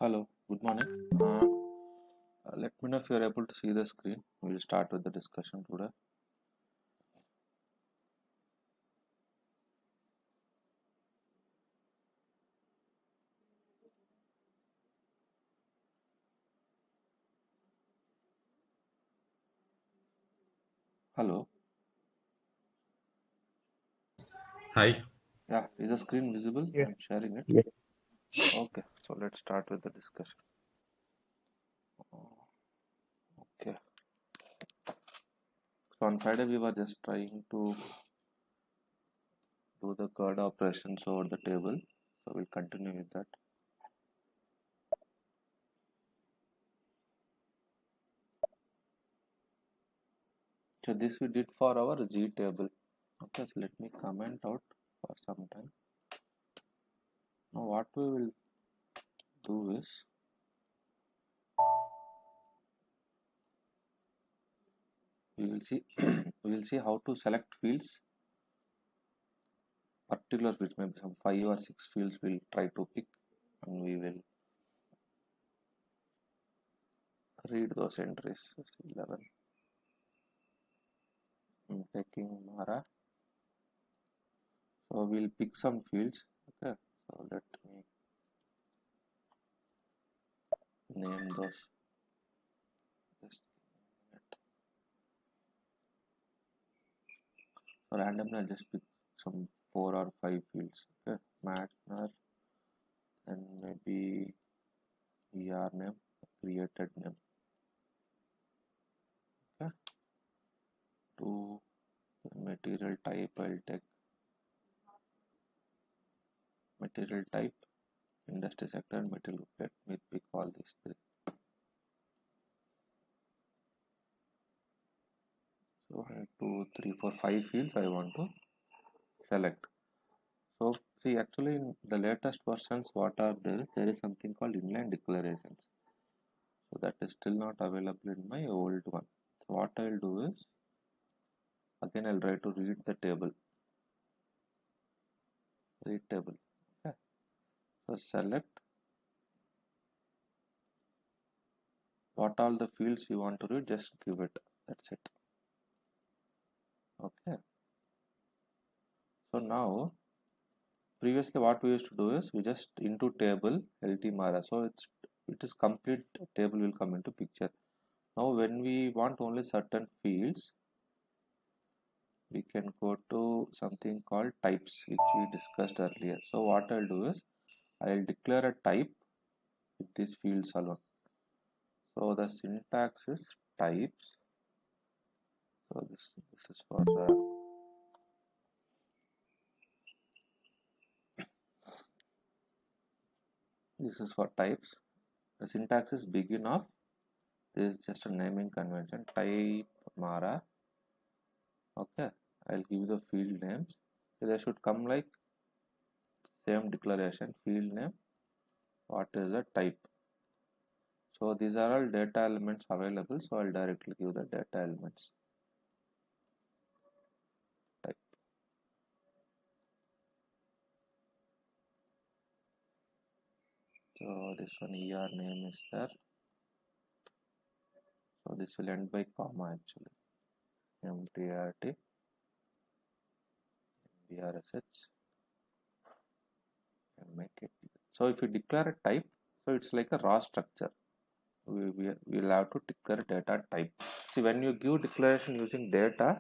Hello, good morning. Let me know if you are able to see the screen. We'll start with the discussion today. Hello. Hi. Yeah, is the screen visible? Yeah. I'm sharing it. Yes. Okay, so let's start with the discussion. Okay, so on Friday we were just trying to do the card operations over the table. So we'll continue with that. So this we did for our G table. Okay, so let me comment out for some time. Now what we will do is we will see we will see how to select fields, particular fields, maybe some 5 or 6 fields we'll try to pick, and we will read those entries. 11. I'm taking Mara. So we'll pick some fields. Okay. So let me name those. Just so randomly I'll just pick some 4 or 5 fields. Okay. Matner and maybe ER name, created name. Okay. To material type, I'll take material type, industry sector, and material. Let me pick all these 3. So 1, 2, 3, 4, 5 fields I want to select. So see, actually in the latest versions what are there is something called inline declarations. So that is still not available in my old one. So what I'll do is, again I'll try to read the table. Read table. Okay. So select what all the fields you want to read, just give it. That's it. Okay. So now previously what we used to do is we just into table LT Mara. So it is complete table will come into picture. Now when we want only certain fields, we can go to something called types, which we discussed earlier. So what I'll do is I'll declare a type with these fields alone. So the syntax is types. So this is for this is for types. The syntax is begin of, this is just a naming convention, type Mara. Okay, I'll give the field names. So they should come like same declaration, field name, what is the type. So these are all data elements available, so I'll directly give the data elements type. So this one ER name is there. So this will end by comma actually. MTRT, BRSH, and make it. So if you declare a type, so it's like a raw structure. We will have to declare data type. See, when you give declaration using data,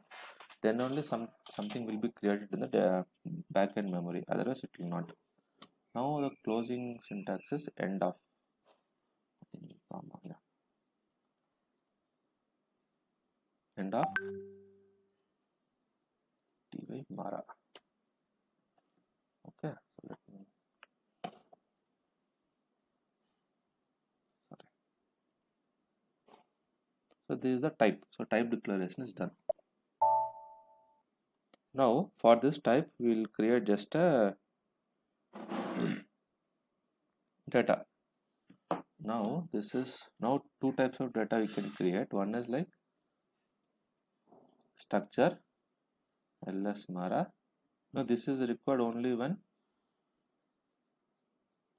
then only something will be created in the backend memory. Otherwise, it will not. Now the closing syntax is end of. Comma, yeah. End of ty Mara. Okay. So let me. Sorry. So this is the type. So type declaration is done. Now for this type, we will create just a data. Now this is now 2 types of data we can create. One is like structure ls Mara. Now this is required only when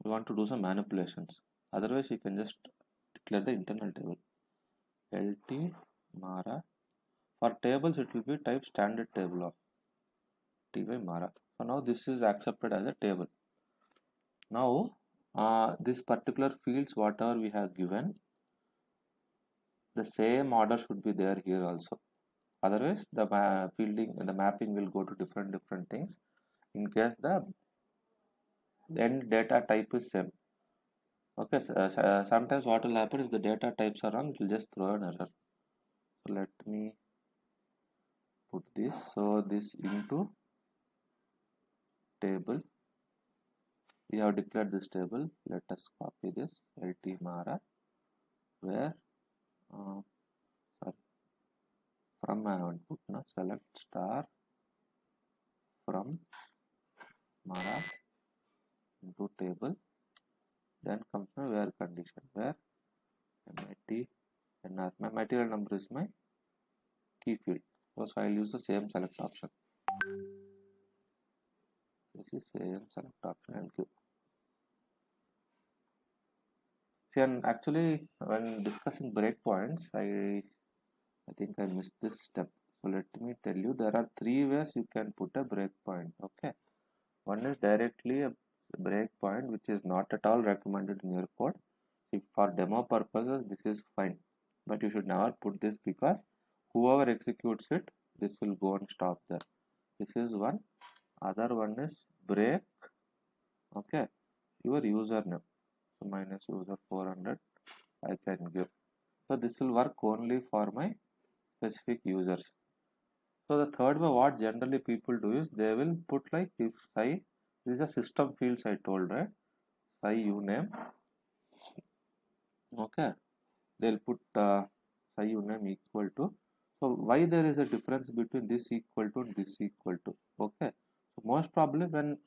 we want to do some manipulations. Otherwise you can just declare the internal table lt mara. For tables it will be type standard table of ty mara. So now this is accepted as a table. Now this particular fields whatever we have given, the same order should be there here also. Otherwise the mapping will go to different things in case the end data type is same. Okay, so, sometimes what will happen if the data types are wrong, it will just throw an error. So let me put this. So this into table, we have declared this table. Let us copy this lt mara where sorry, from I haven't put now. Select star from mara into table, then comes my where condition where mit nr, my material number is my key field. So I'll use the same select option. This is same select option and give. See, and actually when discussing breakpoints, I think I missed this step. So let me tell you, there are three ways you can put a breakpoint. Okay, one is directly a breakpoint, which is not at all recommended in your code. If for demo purposes, this is fine, but you should never put this because whoever executes it, this will go and stop there. This is one. Other one is break. Okay, your username. So minus user 400 I can give. So this will work only for my specific users. So the third way, what generally people do is they will put like if psi, this is a system fields I told, right? Psi uname. Okay, they'll put psi uname equal to. So why there is a difference between this equal to and this equal to? Okay, so most probably when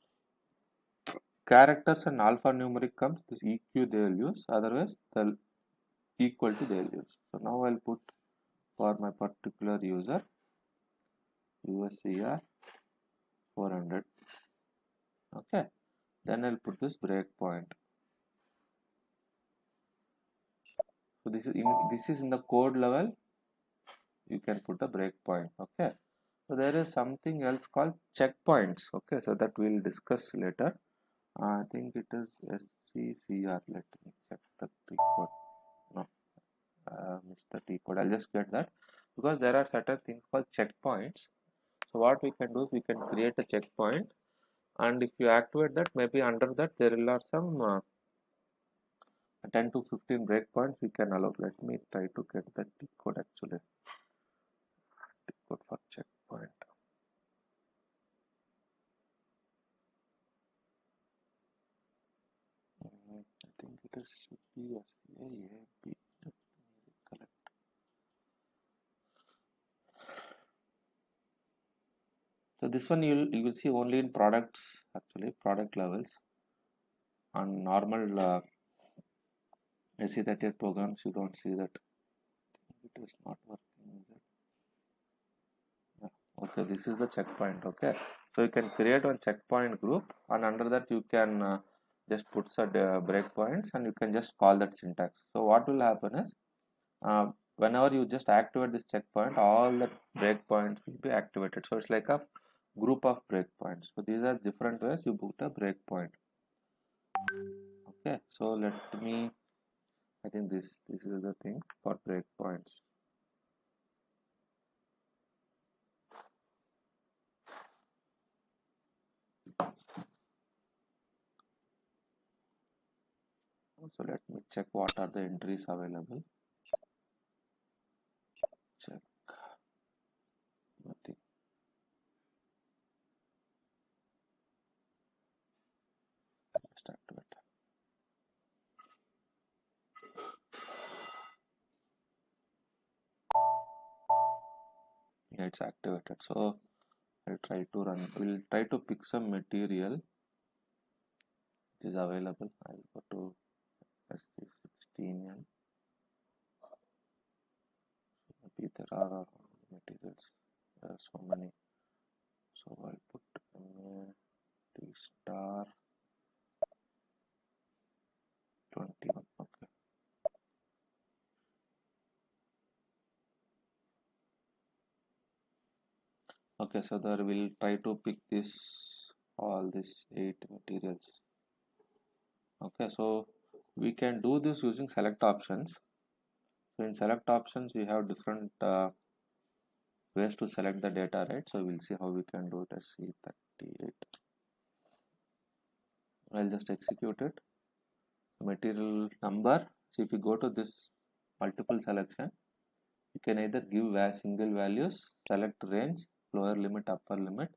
characters and alphanumeric comes, this EQ they will use. Otherwise, the equal to they will use. So now I'll put for my particular user USCR 400. Okay, then I'll put this breakpoint. So this is in the code level. You can put a breakpoint. Okay, so there is something else called checkpoints. Okay, so that we'll discuss later. I think it is SCCR. Let me check the T code. No, Mr. T code. I'll just get that because there are certain things called checkpoints. So what we can do is we can create a checkpoint, and if you activate that, maybe under that there are some 10 to 15 breakpoints we can allow. Let me try to get the T code actually. T code for checkpoint. I think it is PSA. Let me recollect. So this one you will see only in products, actually product levels. On normal SC38 programs you don't see that. It is not working, is it? Yeah. Okay, this is the checkpoint. Okay, so you can create one checkpoint group, and under that you can just put some breakpoints, and you can just call that syntax. So what will happen is whenever you just activate this checkpoint, all the breakpoints will be activated. So it's like a group of breakpoints. So these are different ways you put a breakpoint. Okay, so let me. I think this is the thing for breakpoints. So let me check what are the entries available. Check nothing. Just activate. Yeah, it's activated. So I'll try to run. We'll try to pick some material which is available. I'll go to SC16 and maybe there are materials. There are so many. So I'll put T star 21. Okay, so there we'll try to pick this all these 8 materials. Okay, so we can do this using select options. So in select options we have different ways to select the data, right? So we'll see how we can do it as C38. I'll just execute it. Material number. So if you go to this multiple selection, you can either give single values, select range, lower limit, upper limit.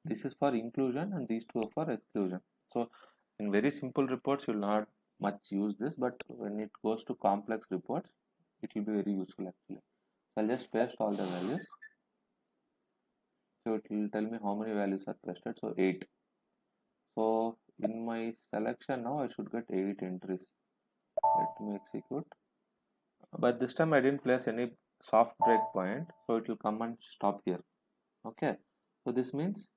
This is for inclusion and these two are for exclusion. So in very simple reports you will not much use this, but when it goes to complex reports it will be very useful actually. So I'll just paste all the values. So it will tell me how many values are pasted. So 8. So in my selection now I should get 8 entries. Let me execute. But this time I didn't place any soft breakpoint, so it will come and stop here. Okay. So this means,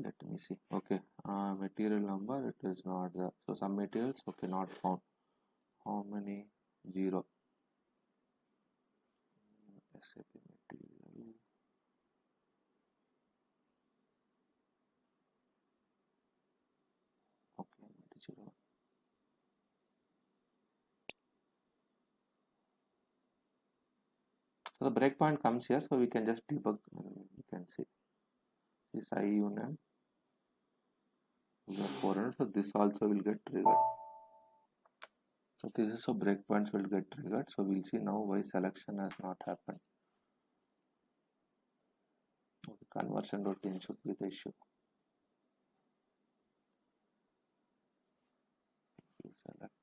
let me see. Okay. Material number, it is not there. So some materials, okay, not found. How many? 0. SAP material. Okay, 0. So the breakpoint comes here, so we can just debug. You can see this IUNAM. We are 400, so this also will get triggered. So this is so breakpoints will get triggered. So we'll see now why selection has not happened. Okay, conversion routine should be the issue. Select,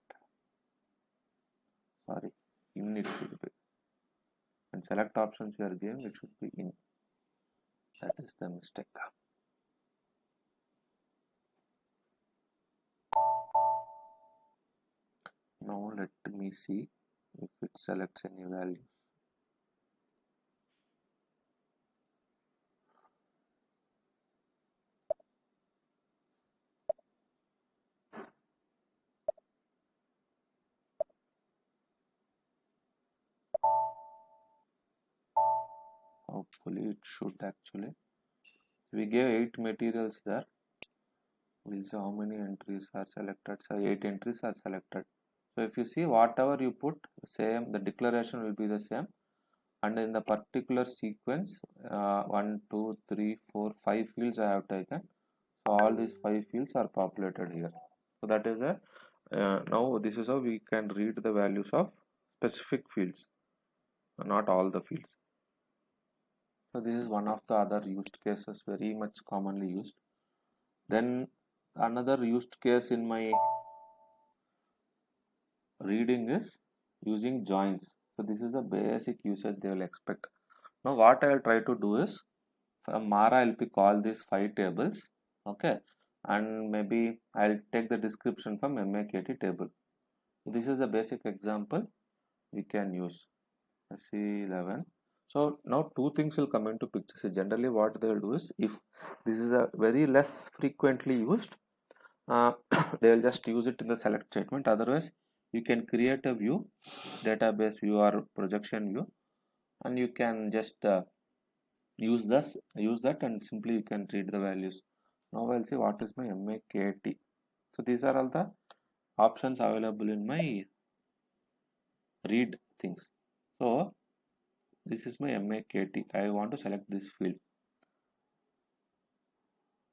sorry, in it should be. And select options you are giving, it should be in. That is the mistake. Now let me see if it selects any value. Hopefully it should actually. We gave 8 materials there. We'll see how many entries are selected. So 8 entries are selected. So if you see whatever you put, same, the declaration will be the same. And in the particular sequence, 1, 2, 3, 4, 5 fields I have taken. So all these 5 fields are populated here. So that is a now this is how we can read the values of specific fields, not all the fields. So this is one of the other used cases, very much commonly used. Then another used case in my reading is using joins. So this is the basic usage they will expect. Now what I will try to do is from Mara I'll pick all these 5 tables, okay, and maybe I'll take the description from MAKT table. This is the basic example we can use. C11. So now two things will come into picture. So generally what they will do is, if this is a very less frequently used, they will just use it in the select statement. Otherwise you can create a view, database view or projection view, and you can just use that and simply you can read the values. Now I'll see what is my MAKT. So these are all the options available in my read things. So this is my MAKT. I want to select this field.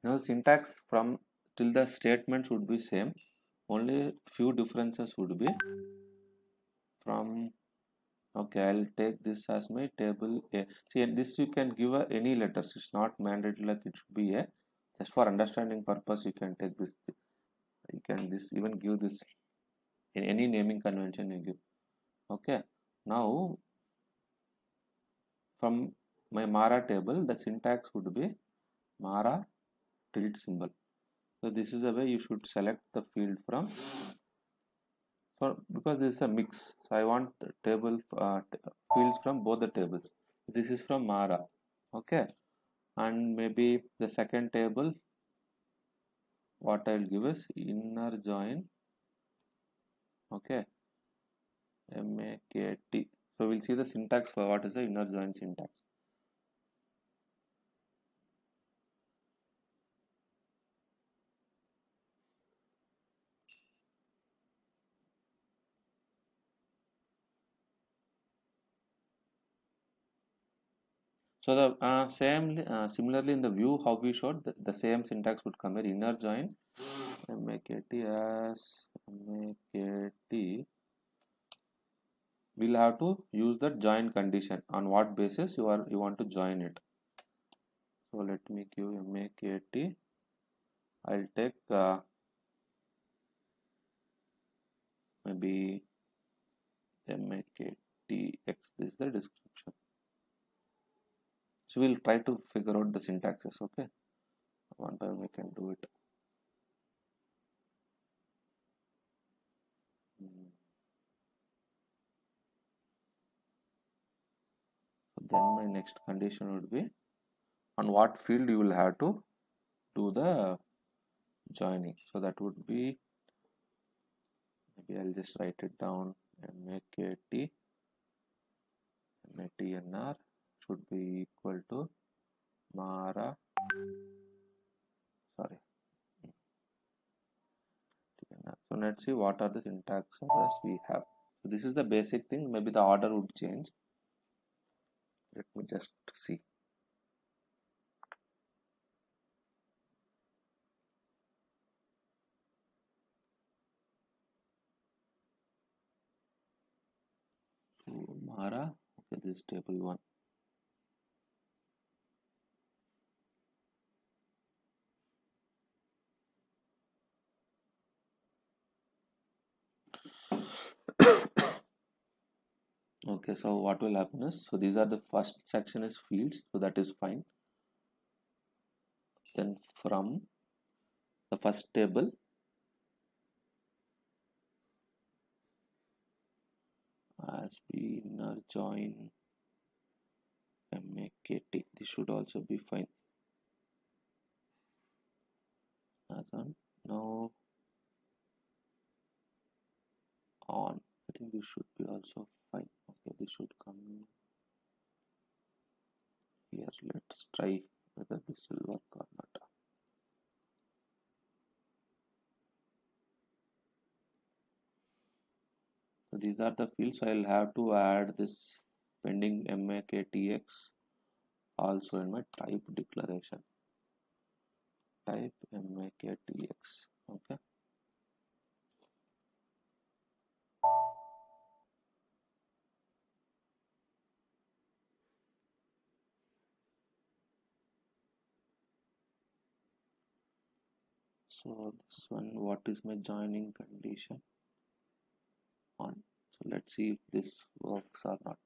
Now syntax from till the statements would be same. Only few differences would be from. Okay, I'll take this as my table A. See, and this you can give any letters. It's not mandatory like it should be A. Just for understanding purpose, you can take this. You can this even give this in any naming convention you give. Okay. Now from my Mara table, the syntax would be Mara tilde symbol. So this is the way you should select the field from. So because this is a mix, so I want the table fields from both the tables. This is from Mara, okay, and maybe the second table, what I'll give is inner join, okay, MAKT. So we'll see the syntax for what is the inner join syntax. So the similarly in the view how we showed the same syntax would come here. Inner join make as make we'll have to use the join condition. On what basis you want to join it. So let me give make. I'll take maybe makTx. This is the description. So we'll try to figure out the syntaxes. Okay, one time we can do it. So then my next condition would be on what field you will have to do the joining. So that would be, maybe I'll just write it down. MAKT MATNR should be equal to Mara, sorry. So let's see what are the syntax errors we have. So this is the basic thing. Maybe the order would change. Let me just see. So Mara, okay, this is table 1. Okay, so what will happen is, so these are the first section is fields, so that is fine. Then from the first table, as we inner join MAKT, this should also be fine. As on now on, I think this should be also fine. Okay, this should come here. Let's try whether this will work or not. So these are the fields. So I'll have to add this pending MAKTX also in my type declaration. Type MAKTX. Okay. So this one, what is my joining condition on? So let's see if this works or not.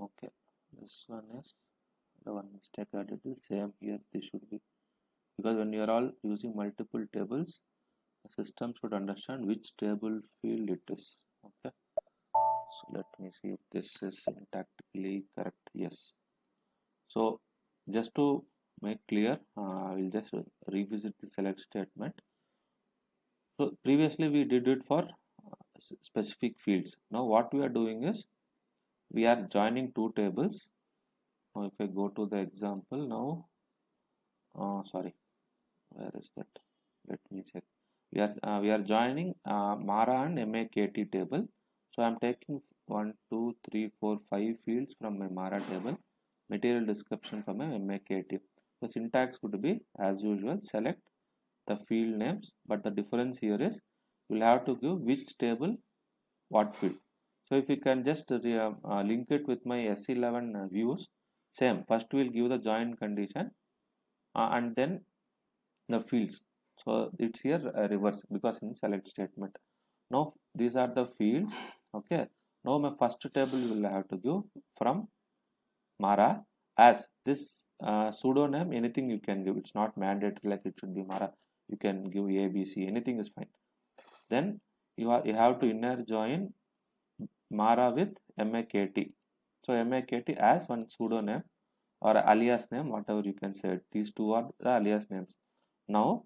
Okay, this one is the one mistake I did is same here. This should be, because when you are all using multiple tables, the system should understand which table field it is. Okay, so let me see if this is syntactically correct. Yes. So just to make clear, I will just revisit the select statement. So previously we did it for specific fields. Now what we are doing is we are joining two tables. Now if I go to the example now, sorry, where is that? Let me check. We are joining Mara and MAKT table. So I am taking 1, 2, 3, 4, 5 fields from my Mara table, material description from my MAKT. The syntax would be as usual, select the field names, but the difference here is we'll have to give which table what field. So if you can just link it with my S11 views, same. First we'll give the join condition and then the fields. So it's here reverse because in select statement. Now these are the fields. Okay. Now my first table you will have to give from Mara as this pseudonym. Anything you can give. It's not mandatory like it should be Mara. You can give ABC. Anything is fine. Then you have to inner join Mara with MAKT. So MAKT as one pseudonym or alias name, whatever you can say. These two are the alias names. Now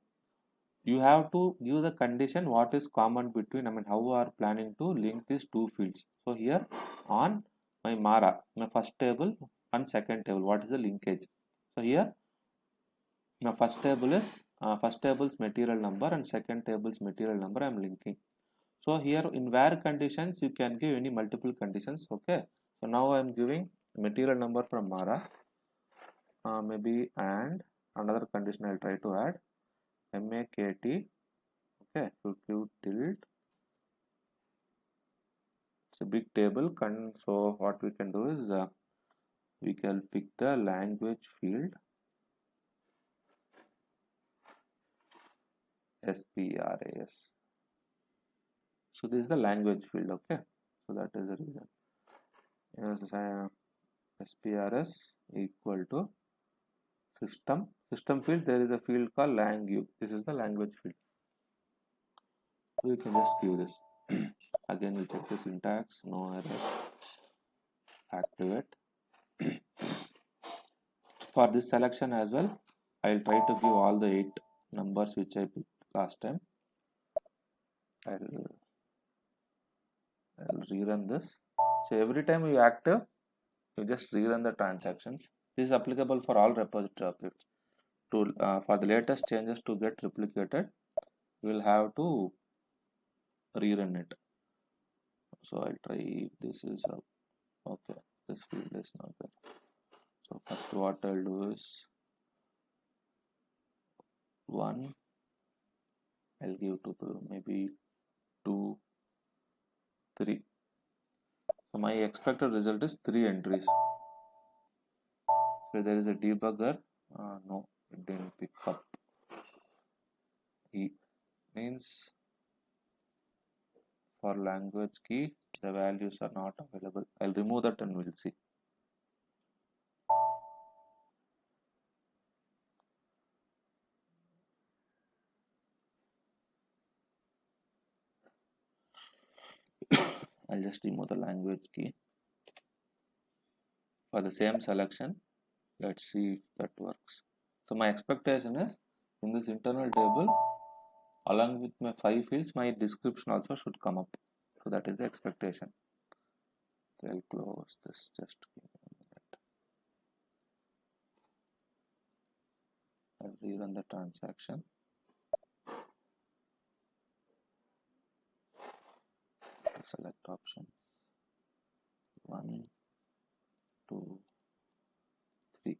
you have to give the condition what is common between, how we are planning to link these two fields. So here on my Mara, my first table and second table, what is the linkage? So here my first table is first table's material number and second table's material number I'm linking. So here in where conditions you can give any multiple conditions. Okay, so now I'm giving material number from Mara, maybe, and another condition I'll try to add MAKT. Okay, so Q tilde, it's a big table. So what we can do is we can pick the language field SPRAS. So this is the language field. Okay, so that is the reason. Yes, SPRS equal to system field. There is a field called langu. This is the language field. So you can just give this. Again, we check the syntax. No error. Activate. For this selection as well, I'll try to give all the 8 numbers which I picked last time. I'll rerun this. So every time you active, you just rerun the transactions. This is applicable for all repository objects. For the latest changes to get replicated, you will have to rerun it. So I'll try if this is okay. This field is not there. So first what I'll do is 1. I'll give to maybe 2, 3. So my expected result is 3 entries. So there is a debugger. No, it didn't pick up. E means for language key the values are not available. I'll remove that and we'll see. I'll just remove the language key. For the same selection, let's see if that works. So my expectation is in this internal table, along with my 5 fields, my description also should come up. So that is the expectation. So I'll close this. Just give me a minute. I'll rerun the transaction. Select option 1, 2, 3.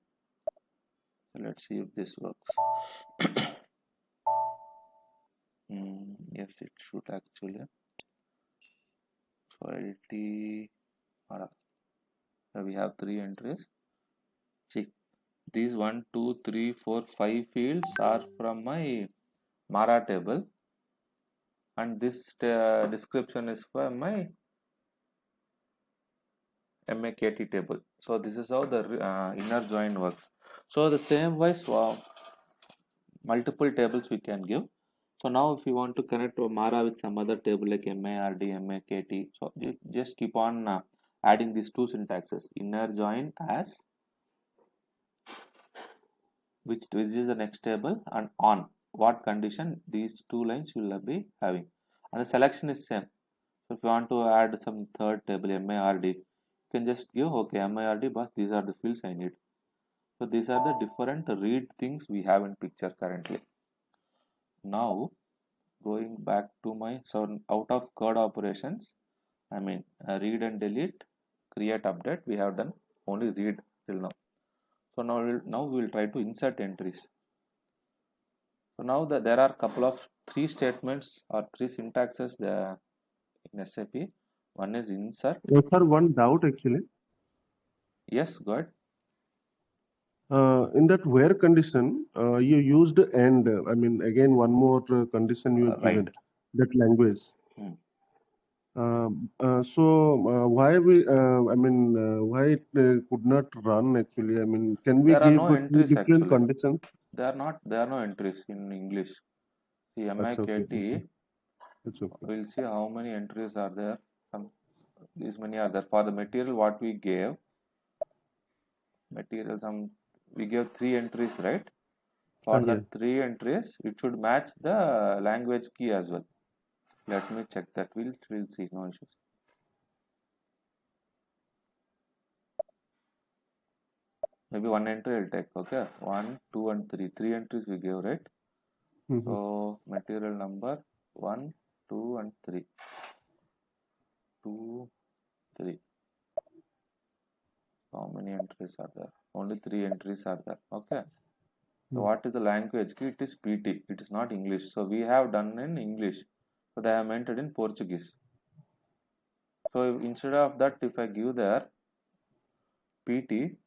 So let's see if this works. Yes, it should actually. So LT, we have 3 entries. See, these 1, 2, 3, 4, 5 fields are from my Mara table, and this description is for my MAKT table. So this is how the inner join works. So the same wise, multiple tables we can give. So now if you want to connect to Mara with some other table like MARD, MAKT, so you just keep on adding these 2 syntaxes, inner join as which is the next table, and on what condition these 2 lines will be having, and the selection is same. So if you want to add some third table MARD, you can just give okay MARD, but these are the fields I need. So these are the different read things we have in picture currently. Now going back to my, so out of code operations, I mean read and delete, create, update, we have done only read till now. So now we will try to insert entries. So now there are couple of 3 statements or 3 syntaxes there in SAP. One is insert. Yes, sir, one doubt actually. Yes, good. In that where condition, you used and, I mean, again, one more condition you have given, Right. that language. Why why it could not run actually? I mean, can we There are give no 2 entries different actually. conditions? There are no entries in English. See That's okay. MAKT. That's okay. We'll see how many entries are there. These many are there. For the material what we gave, we gave 3 entries, right? For Yeah. the 3 entries, it should match the language key as well. Let me check that. We'll see. No issues. Maybe one entry I'll take. Okay, 1, 2, and 3. 3 entries we gave, right? Mhm. So material number 1, 2 and 3. 2, 3. How many entries are there? Only 3 entries are there. Okay. So Mm. what is the language key? It is PT. It is not English. So we have done in English. So they have entered in Portuguese. So instead of that, if I give there PT,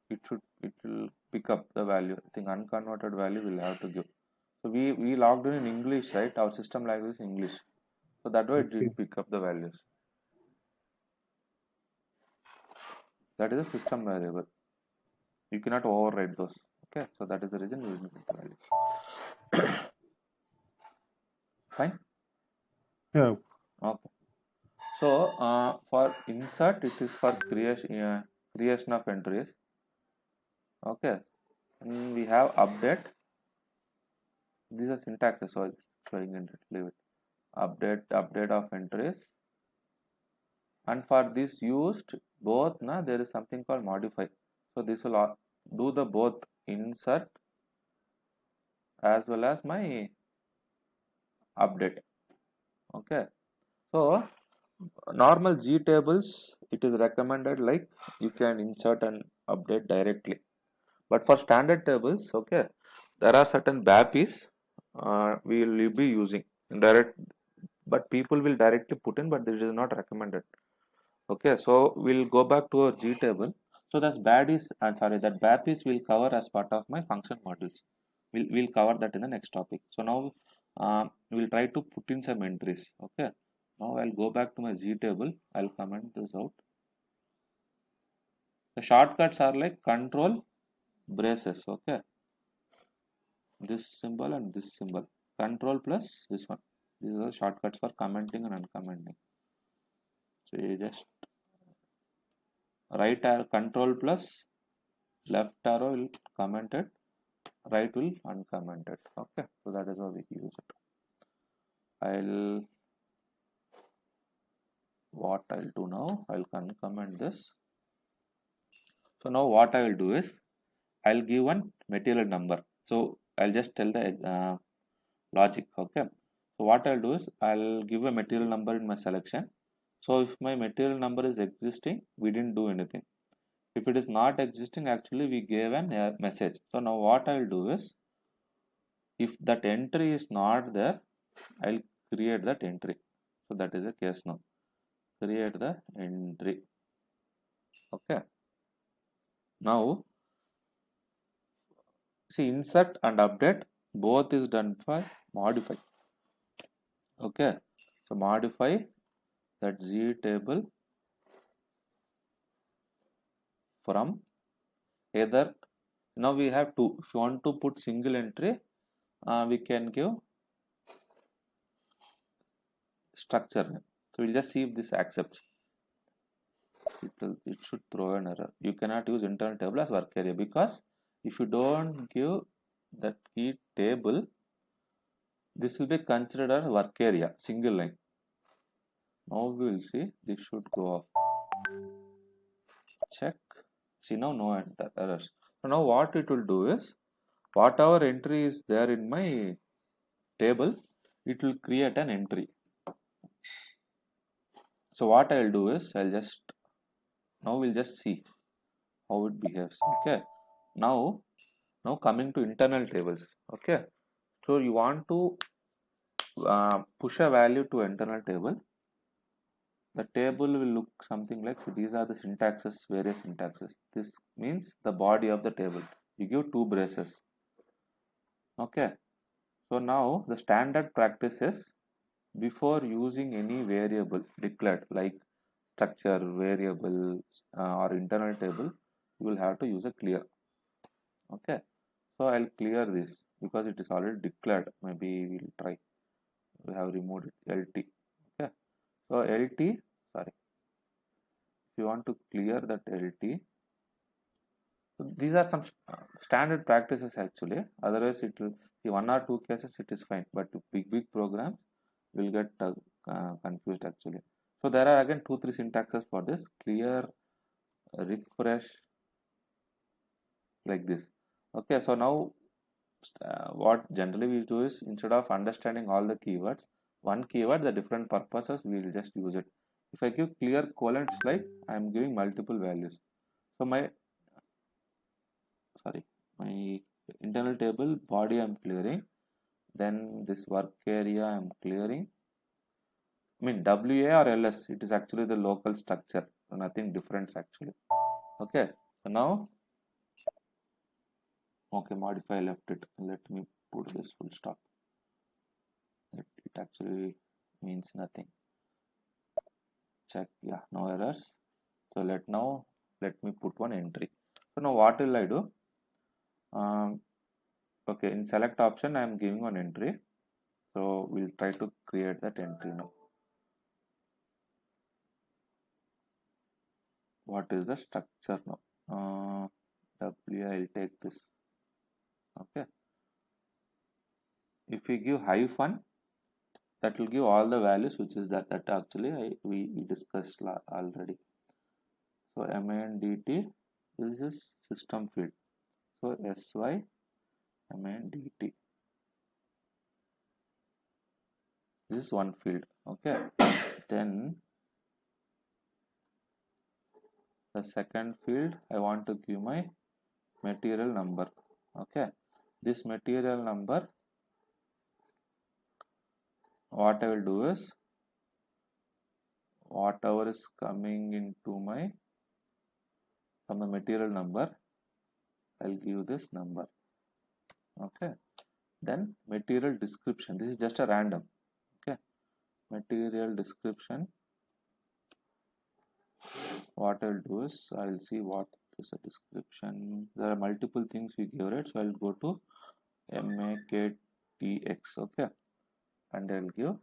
it will pick up the value. I think unconverted value will have to give. So we logged in English, right? Our system language is English. So that way it Okay. didn't pick up the values. That is a system variable. You cannot override those. Okay. So that is the reason we didn't pick the values. Fine. Yeah. Okay. So for insert, it is for creation of entries. Okay. And we have update. These are syntaxes, so it's showing in it. Leave it. Update of entries. And for this used both, there is something called modify. So this will do the both insert as well as my update. Okay. So normal G tables, it is recommended like you can insert and update directly. But for standard tables, okay, there are certain BAPIs we will be using direct, but people will directly put in, but this is not recommended. Okay, so we'll go back to our G table. So that BAPIs will cover as part of my function modules. We'll cover that in the next topic. So now we'll try to put in some entries. Okay, now I'll go back to my Z table. I'll comment this out. The shortcuts are like control braces. Okay, this symbol and this symbol. Control plus this one. These are the shortcuts for commenting and uncommenting. So you just right arrow control plus left arrow will comment it, right will uncomment it. Okay, so that is how we use it. I'll do now, I'll uncomment this. So now what I will do is I'll give one material number. So I'll just tell the logic. Okay, so what I'll do is I'll give a material number in my selection. So if my material number is existing, we didn't do anything. If it is not existing, actually we gave a message. So now what I'll do is, if that entry is not there, I'll create that entry. So that is the case now. Create the entry. Okay. Now see, insert and update both is done by modify. Okay. So modify that Z table from either. Now we have two. If you want to put single entry, we can give structure name. So we'll just see if this accepts. It should throw an error. You cannot use internal table as work area, because if you don't give that key table, this will be considered as work area, single line. Now we will see this should go off. Check. See, now no errors. So now what it will do is, whatever entry is there in my table, it will create an entry. So what I'll do is now we'll just see how it behaves. Okay. Now coming to internal tables. Okay. So you want to push a value to internal table. The table will look something like, so these are the syntaxes, various syntaxes. This means the body of the table. You give two braces. Okay. So now the standard practice is, before using any variable declared like structure, variable, or internal table, you will have to use a clear. Okay. So I'll clear this because it is already declared. Maybe we'll try. We have removed it, LT. Okay. So LT, sorry. If you want to clear that LT, so these are some standard practices actually. Otherwise, it will see one or two cases it is fine, but big programs will get confused actually. So there are again 2-3 syntaxes for this: clear, refresh, like this. Okay, so now what generally we do is, instead of understanding all the keywords, one keyword, the different purposes, we will just use it. If I give clear colon, it's like I am giving multiple values. So my internal table body I'm clearing, then this work area I'm clearing. I mean WA or LS, it is actually the local structure, so nothing different actually. Okay, so now, okay, modify left it. Let me put this full stop. It actually means nothing. Check, yeah, no errors. So let me put one entry. So now what will I do? Okay, in select option I am giving one entry. So we'll try to create that entry now. What is the structure now? W, I'll take this. Okay. If we give hyphen, that will give all the values, which is that actually we discussed already. So MANDT, this is system field. So SY MANDT. This is one field. Okay. Then the second field, I want to give my material number. Okay. This material number, what I will do is, whatever is coming into my from the material number, I'll give this number. Okay. Then material description, this is just a random. Okay. Material description, what I'll do is, I'll see what is the description. There are multiple things we give, right? So I'll go to MAKTX. Okay. And I'll give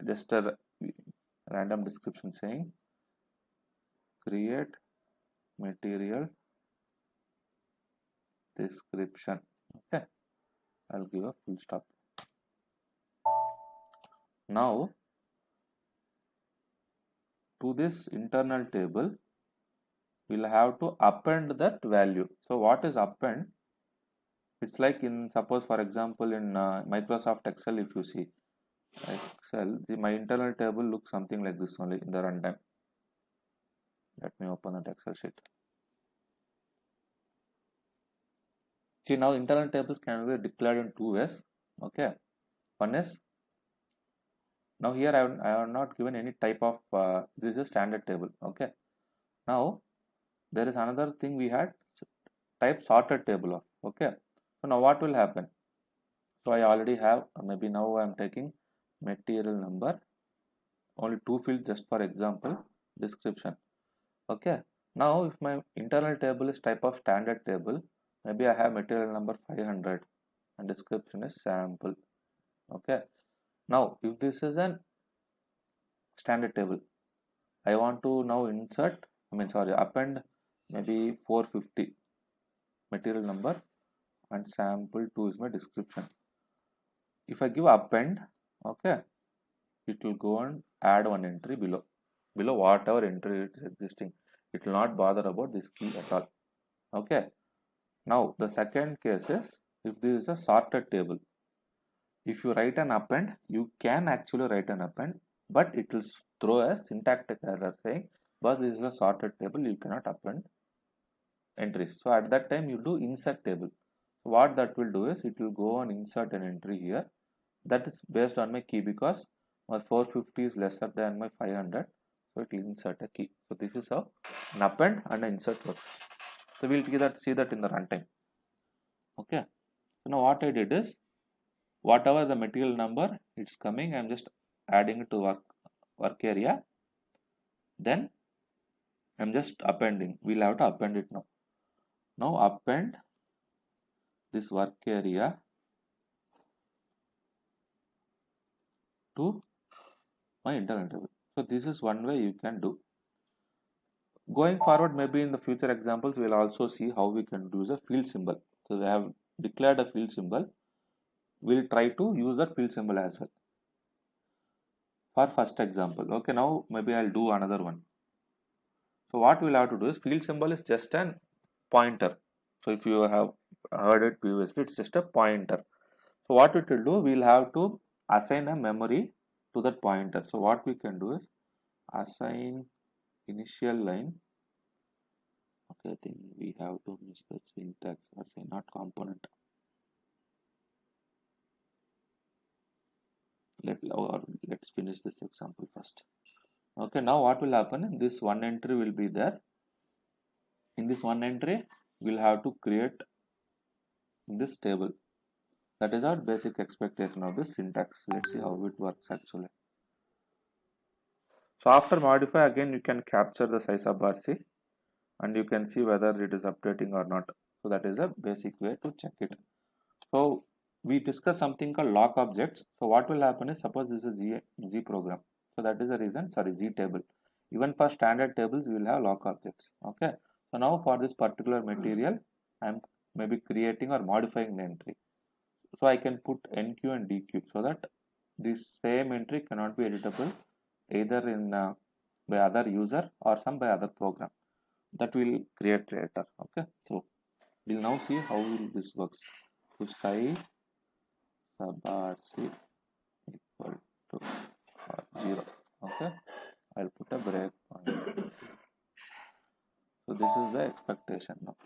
just a random description saying create material description. Okay, I'll give a full stop. Now to this internal table, we'll have to append that value. So what is append? It's like in, suppose for example in Microsoft Excel, if you see Excel, my internal table looks something like this only in the runtime. Let me open that Excel sheet. See, now internal tables can be declared in two ways. Okay, one is, now here I have not given any type of this is a standard table. Okay, now there is another thing we had, type sorted table of. Okay, so now what will happen? So I already have, maybe now I am taking material number, only two fields just for example, description. Okay, now if my internal table is type of standard table, maybe I have material number 500 and description is sample. Okay, now if this is an standard table, I want to now insert, append maybe 450 material number and sample 2 is my description. If I give append, okay, it will go and add one entry below whatever entry is existing. It will not bother about this key at all. Okay, now the second case is, if this is a sorted table, if you write an append, you can actually write an append, but it will throw a syntactic error saying, but this is a sorted table, you cannot append entries. So at that time you do insert table. So what that will do is, it will go and insert an entry here. That is based on my key, because my 450 is lesser than my 500, so it will insert a key. So this is how an append and an insert works. So we'll see that in the runtime. Okay, so now what I did is, whatever the material number it's coming, I'm just adding it to work area, then I'm just appending. We'll have to append it now. Now append this work area to my internal table. So this is one way you can do. Going forward, maybe in the future examples, we'll also see how we can use a field symbol. So we have declared a field symbol. We'll try to use that field symbol as well. For first example, okay, now maybe I'll do another one. So what we'll have to do is, field symbol is just an pointer. So if you have heard it previously. It's just a pointer. So what it will do, we'll have to assign a memory to that pointer. So what we can do is assign initial line. Okay, I think we have to miss the syntax, assign not component. Let's finish this example first. Okay, now what will happen? This one entry will be there. In this one entry, we'll have to create this table. That is our basic expectation of this syntax. Let's see how it works actually. So after modify, again you can capture the size of RC and you can see whether it is updating or not. So that is a basic way to check it. So we discuss something called lock objects. So what will happen is, suppose this is Z program. So that is the reason, sorry, Z table. Even for standard tables, we will have lock objects. Okay. So now for this particular material, I'm maybe creating or modifying the entry. So I can put NQ and DQ so that this same entry cannot be editable either in by other user or some by other program. That will create later. Okay. So we'll now see how this works. If size sub RC equal to 0. Okay, I'll put a breakpoint. So this is the expectation now.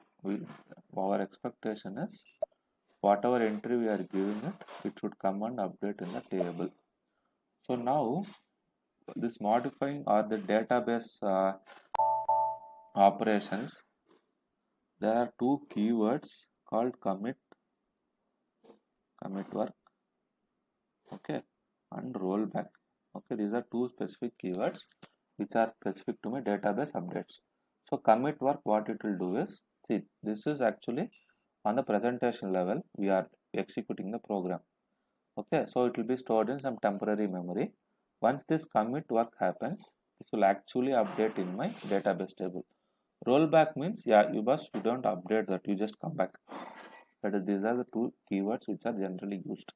Our expectation is whatever entry we are giving it, it should come and update in the table. So now this modifying or the database operations, there are two keywords called commit work, okay, and rollback. Okay, these are two specific keywords which are specific to my database updates. So commit work, what it will do is, see, this is actually on the presentation level we are executing the program. Okay, so it will be stored in some temporary memory. Once this commit work happens, this will actually update in my database table. Rollback means, yeah, you don't update that, you just come back. That is, these are the two keywords which are generally used.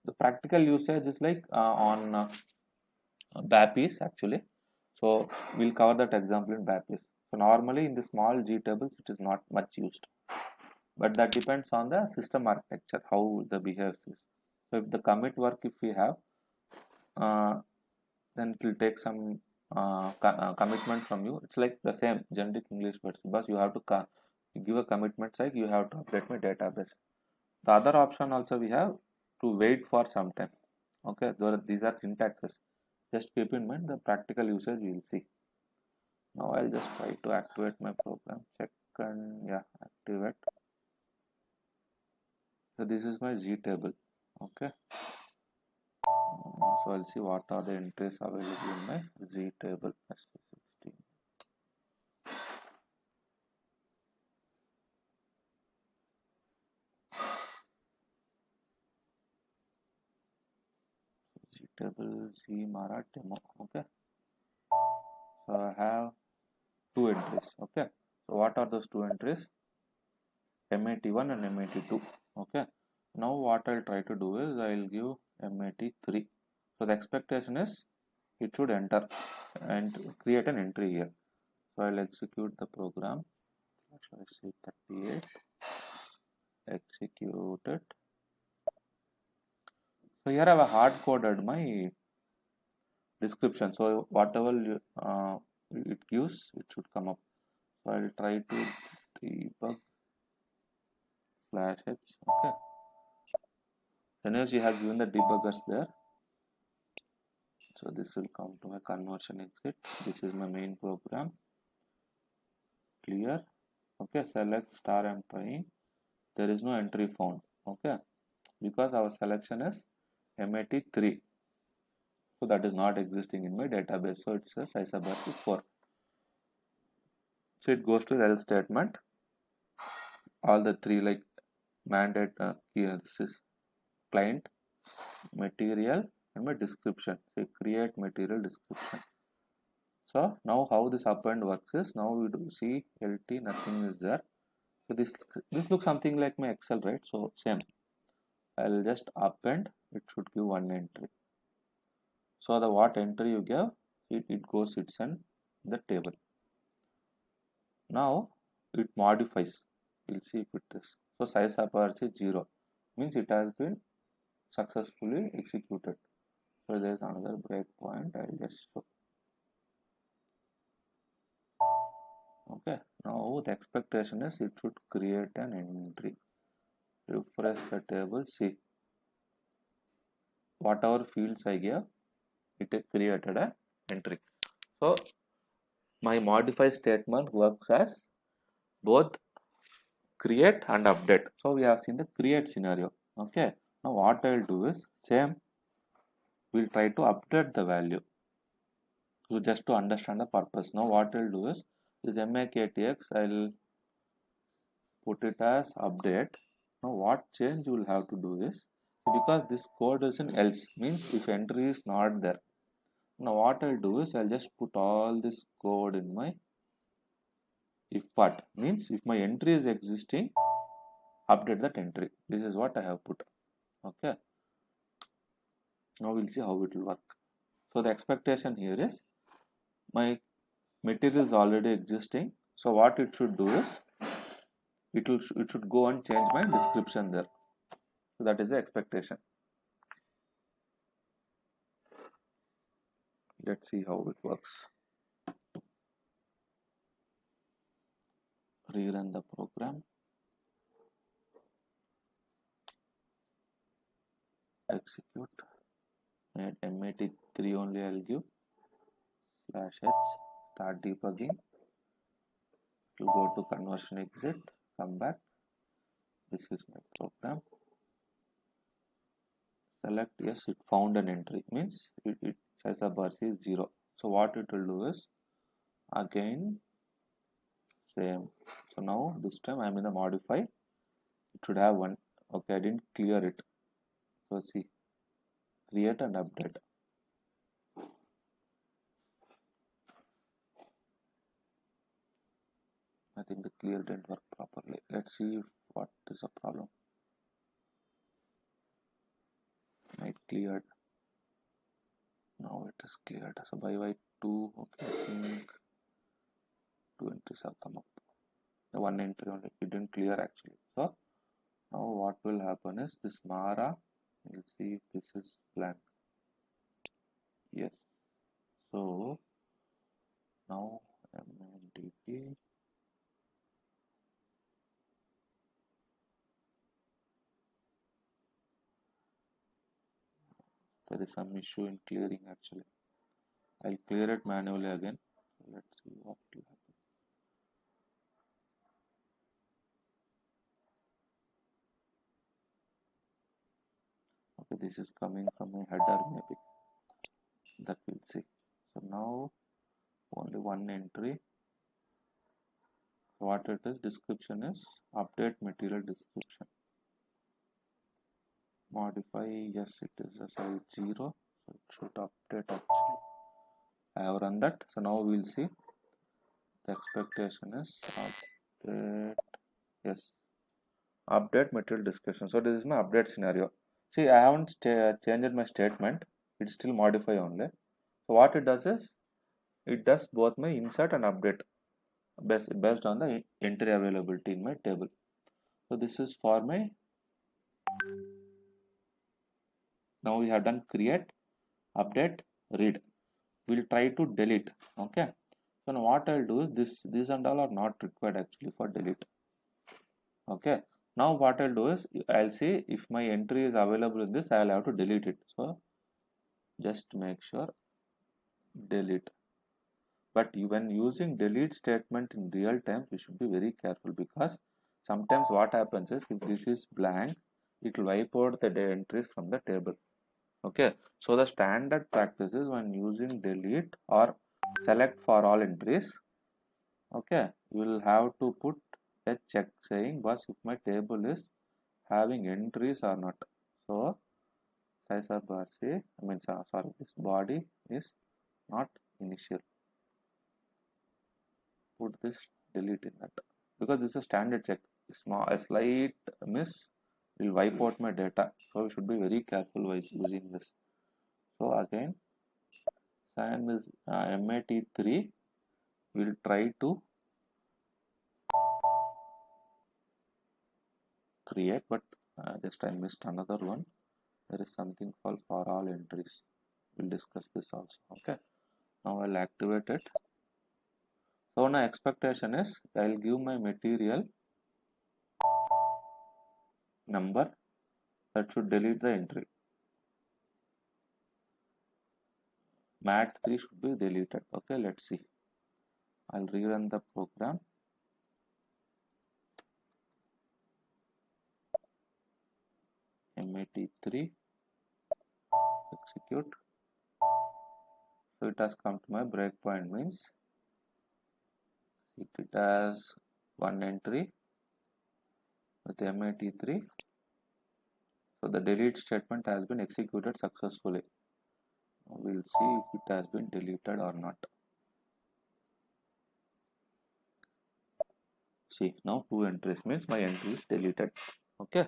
The practical usage is like on BAPIs actually. So we'll cover that example in BAPIs. So normally in the small G tables it is not much used, but that depends on the system architecture how the behavior is. So if the commit work if we have, then it will take some commitment from you. It's like the same generic English words, because you have to give a commitment like you have to update my database. The other option also we have to wait for some time. Okay, these are syntaxes. Just keep in mind the practical usage you will see. Now I'll just try to activate my program. Second, yeah, activate. So this is my Z table. Okay. So I'll see what are the entries available in my Z table. SC16. Z table Z Mara demo. Okay. So I have two entries. Okay. So what are those two entries? MAT1 and MAT2. Okay. Now what I'll try to do is I'll give MAT3. So the expectation is it should enter and create an entry here. So I'll execute the program. I say 38. Execute it. So here I have hard coded my description. So whatever it gives, it should come up. So I'll try to debug /h. Okay. Anyways, you have given the debuggers there. So this will come to my conversion exit. This is my main program. Clear. Okay, select star and trying. There is no entry found. Okay, because our selection is MAT3. So that is not existing in my database. So it says ISABARC 4. So it goes to the else statement. All the three like mandate here. This is client, material, and my description. So create material description. So now how this append works is, now we do see LT, nothing is there. So this looks something like my Excel, right? So same. I'll just append. It should give one entry. So the what entry you give, it goes it's in the table. Now it modifies. We'll see if it is. So size of bars is 0, means it has been successfully executed. So there is another breakpoint. I'll just show. Okay, now the expectation is it should create an entry. Refresh the table. See, whatever fields I gave, it created an entry. So my modify statement works as both create and update. So we have seen the create scenario. Okay, now what I'll do is same, we'll try to update the value. So just to understand the purpose. Now what I'll do is this maktx, I'll put it as update. Now what change you will have to do is, because this code is in else, means if entry is not there. Now what I'll do is I'll just put all this code in my if part, means if my entry is existing, update that entry. This is what I have put. Okay, now we'll see how it will work. So the expectation here is my material is already existing. So what it should do is it should go and change my description there. So that is the expectation. Let's see how it works. Rerun the program. Execute. And mat3 only I'll give. /h. Start debugging. To go to conversion exit. Come back. This is my program. Select yes, it found an entry, means it says the bus is 0. So what it will do is again same. So now this time I'm in the modify. It should have one. Okay, I didn't clear it. So see, create and update. I think the clear didn't work properly. Let's see what is the problem. I cleared. Now it is cleared. So by y2, okay, I think 2 entries have come up. The one entry only, it didn't clear actually. So now what will happen is this Mara, we'll see if this is blank. Yes. So now MNDT, there is some issue in clearing actually. I'll clear it manually again. Let's see what will happen. Okay, this is coming from my header maybe. That we'll see. So now only one entry. What it is, description is update material description. Modify, yes, it is a size 0. So it should update actually. I have run that. So now we'll see. The expectation is update, yes, update material description. So this is my update scenario. See, I haven't changed my statement. It's still modify only. So what it does is it does both my insert and update based on the entry availability in my table. So this is for my, now we have done create, update, read. We'll try to delete. Okay. So now what I'll do is this and all are not required actually for delete. Okay. Now what I'll do is I'll see if my entry is available in this, I'll have to delete it. So just make sure delete. But when using delete statement in real time, we should be very careful, because sometimes what happens is if this is blank, it will wipe out the entries from the table. Okay, so the standard practice is when using delete or select for all entries, okay, you will have to put a check saying was if my table is having entries or not. So size of bar say, I mean sorry, this body is not initial. Put this delete in that, because this is a standard check. A slight miss will wipe out my data, so we should be very careful while using this. So again, same is mat3, will try to create, but just I missed another one. There is something called for all entries. We'll discuss this also. Okay. Now I'll activate it. So now expectation is I'll give my material number that should delete the entry. mat3 should be deleted. Okay, let's see. I'll rerun the program. mat3 execute. So it has come to my breakpoint, means it has one entry with mat3. So the delete statement has been executed successfully. We'll see if it has been deleted or not. See, now two entries means my entry is deleted. Okay.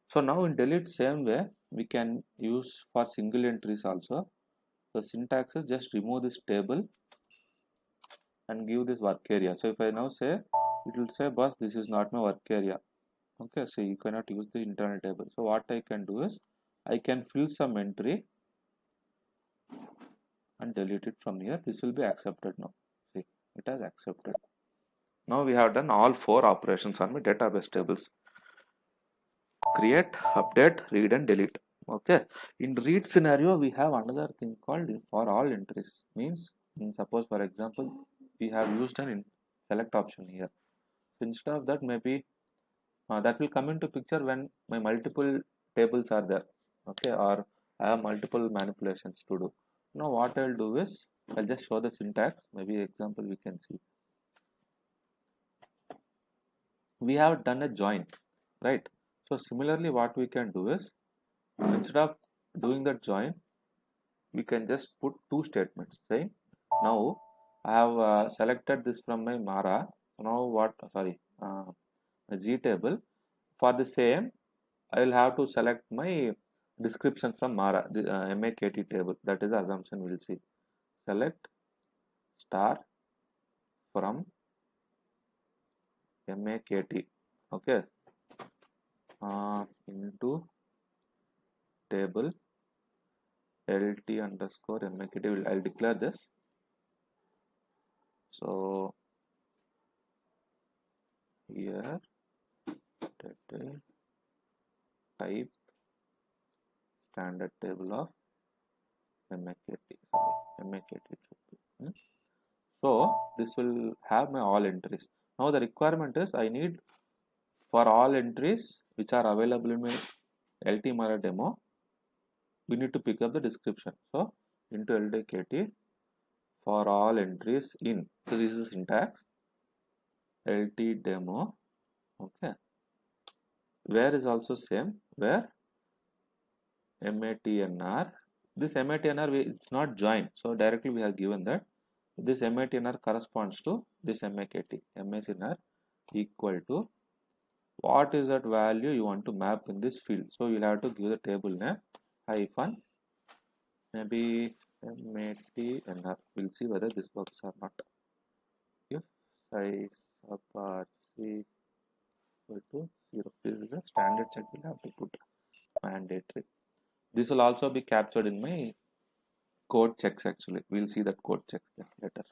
So now in delete same way we can use for single entries also. The syntax is just remove this table and give this work area. So if I now say, it will say boss this is not my work area. Okay, so you cannot use the internal table. So what I can do is I can fill some entry and delete it from here. This will be accepted now. See, it has accepted. Now we have done all four operations on my database tables: create, update, read and delete. Okay, in read scenario we have another thing called for all entries. Means suppose for example we have used an select option here. So instead of that, maybe that will come into picture when my multiple tables are there. Okay, or I have multiple manipulations to do. Now what I'll do is I'll just show the syntax. Maybe example we can see. We have done a join, right? So similarly what we can do is instead of doing that join, we can just put two statements saying now I have selected this from my Mara. Now what, sorry, G table. For the same, I will have to select my description from Mara, the MAKT table. That is the assumption we'll see. Select star from MAKT. Okay. Into table LT underscore MAKT. I'll declare this. So here type standard table of MAKT. Sorry, MAKT. So this will have my all entries. Now the requirement is I need for all entries which are available in my LT Mara demo, we need to pick up the description. So into LTKT for all entries in. So this is syntax LT demo. Okay. Where is also same, where MATNR. This MATNR it's not joined, so directly we have given that this MATNR corresponds to this MAKT. MATNR equal to what is that value you want to map in this field. So you'll have to give the table name hyphen maybe MATNR. We'll see whether this works or not. If size of RC equal to 0, this is a standard check we'll have to put mandatory. This will also be captured in my code checks actually. We'll see that code checks there later.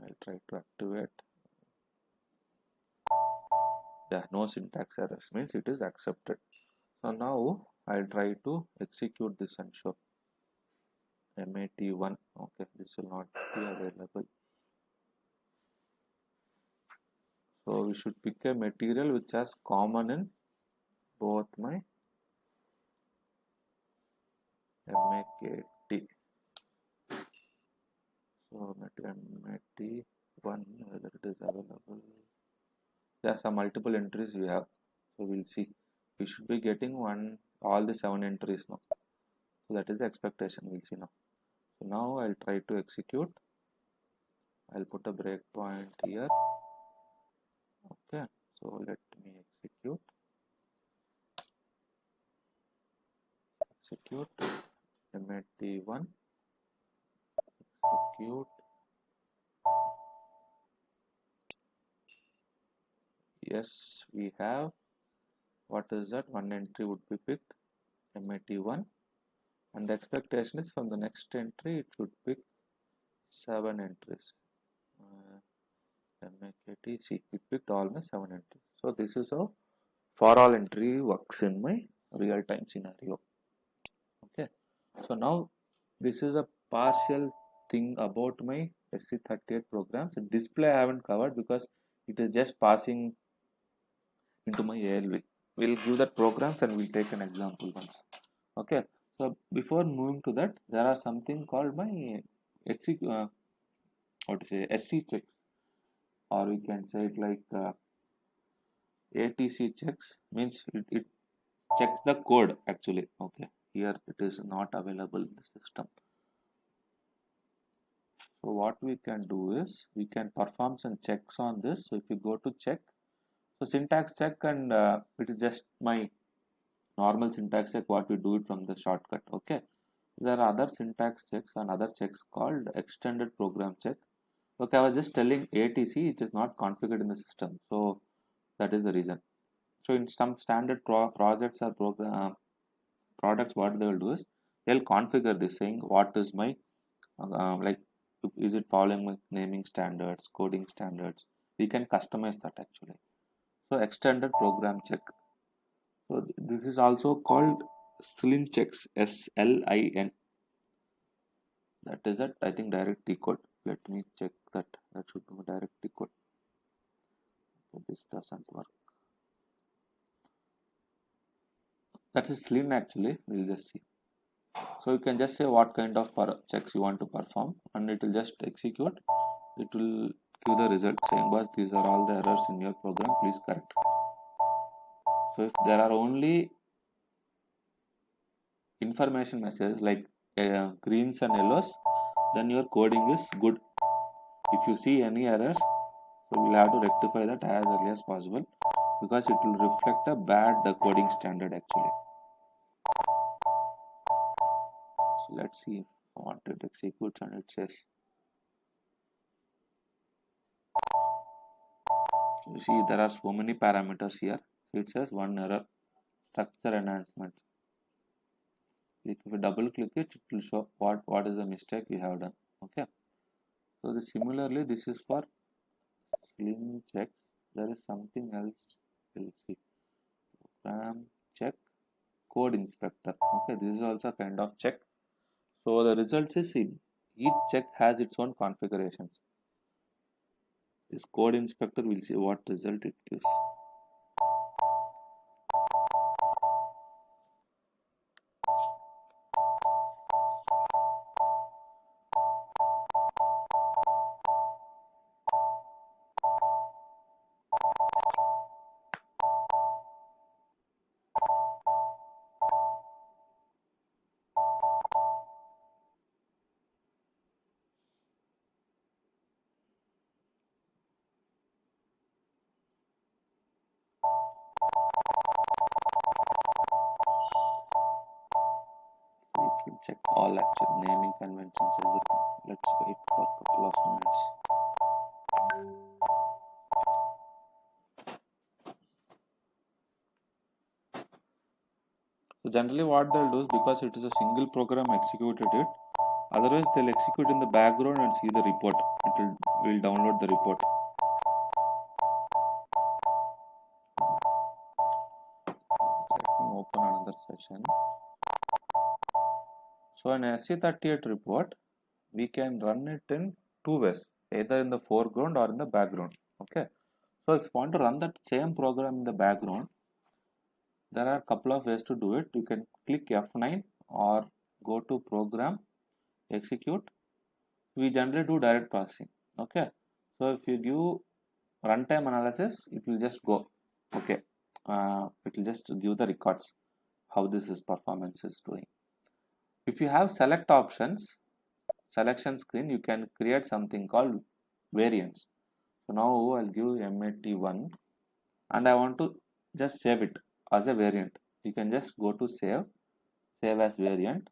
I'll try to activate. Yeah, no syntax errors, means it is accepted. So now I'll try to execute this and show MAT1. Okay, this will not be available. So we should pick a material which has common in both my MAKT. So MAT1, whether it is available. There are some multiple entries we have. So we'll see. We should be getting all the 7 entries now. So that is the expectation. We'll see now. So now I'll try to execute. I'll put a breakpoint here. Okay. So let me execute. Execute MAT1. Execute. Yes, we have, what is that, one entry would be picked, MAT1, and the expectation is from the next entry it should pick 7 entries. MAKTC, it picked all my 7 entries. So this is how for all entry works in my real time scenario. Okay, so now this is a partial thing about my SC38 programs. The display I haven't covered because it is just passing into my ALV. We'll give that programs and we'll take an example once. Okay, so before moving to that, there are something called my what to say, SC checks, or we can say it like ATC checks, means it checks the code actually. Okay, here it is not available in the system. So what we can do is we can perform some checks on this. So if you go to check, so syntax check, and it is just my normal syntax check what we do it from the shortcut. Okay, there are other syntax checks and other checks called extended program check. Okay, I was just telling ATC it is not configured in the system, so that is the reason. So in some standard projects or program products, what they will do is they'll configure this saying what is my like, is it following my naming standards, coding standards. We can customize that actually. So extended program check. So this is also called slin checks, SLIN. That is that, I think, direct decode. Let me check that. That should be direct decode. So this doesn't work. That is slin actually. We'll just see. So you can just say what kind of checks you want to perform, and it will just execute. It will give the result saying, boss, these are all the errors in your program, please correct. So if there are only information messages like greens and yellows, then your coding is good. If you see any errors, so we'll have to rectify that as early as possible, because it will reflect a bad coding standard actually. So let's see if I want it executes and it says, you see there are so many parameters here. So it says one error, structure enhancement. If we double click it, it will show what is the mistake we have done. Okay, so similarly this is for slim checks. There is something else. We'll see. Program check, code inspector. Okay, this is also a kind of check. So the results is each check has its own configurations. This code inspector, will see what result it gives. We can check all actual naming conventions, everything. Let's wait for a couple of minutes. So generally what they'll do is, because it is a single program executed it, otherwise they'll execute in the background and see the report. Will download the report. Let me open another session. So an SC38 report, we can run it in two ways, either in the foreground or in the background. Okay, so if you want to run that same program in the background, there are a couple of ways to do it. You can click F9 or go to program, execute. We generally do direct processing. Okay, so if you give runtime analysis, it will just go. Okay, it will just give the records how this is performance is doing. If you have select options, selection screen, you can create something called variants. So now I'll give MAT1 and I want to just save it as a variant. You can just go to save as variant.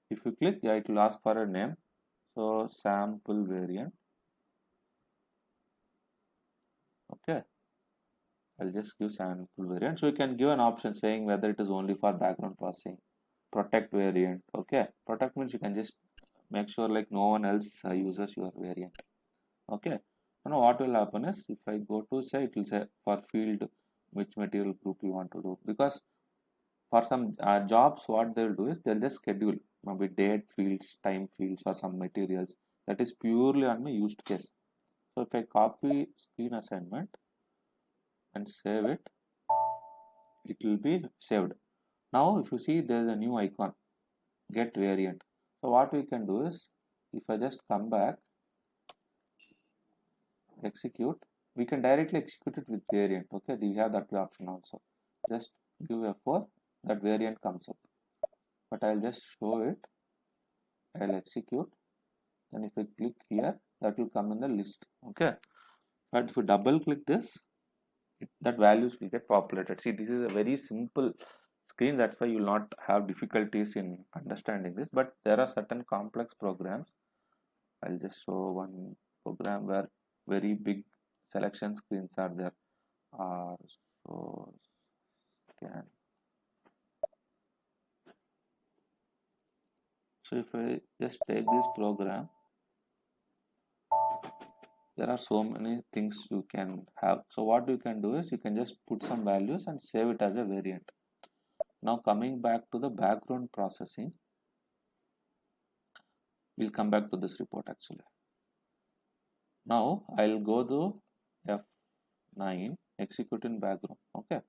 If you click, yeah, it will ask for a name. So sample variant. Okay. I'll just give sample variant. So you can give an option saying whether it is only for background processing. Protect variant. Okay. Protect means you can just make sure like no one else uses your variant. Okay. Now what will happen is if I go to say, it will say for field which material group you want to do, because for some jobs what they'll do is they'll just schedule maybe date fields, time fields, or some materials that is purely on my used case. So if I copy screen assignment and save it, it will be saved. Now if you see there is a new icon, get variant. So what we can do is if I just come back, execute, we can directly execute it with variant. Okay, we have that option also. Just give F4, that variant comes up. But I'll just show it. I'll execute. Then if I click here, that will come in the list. Okay, but if you double click this, that values will get populated. See, this is a very simple screen, that's why you will not have difficulties in understanding this, but there are certain complex programs. I'll just show one program where very big selection screens are there. So scan. So if I just take this program, there are so many things you can have. So what you can do is you can just put some values and save it as a variant. Now coming back to the background processing, we'll come back to this report actually. Now I'll go to F9, execute in background. Okay.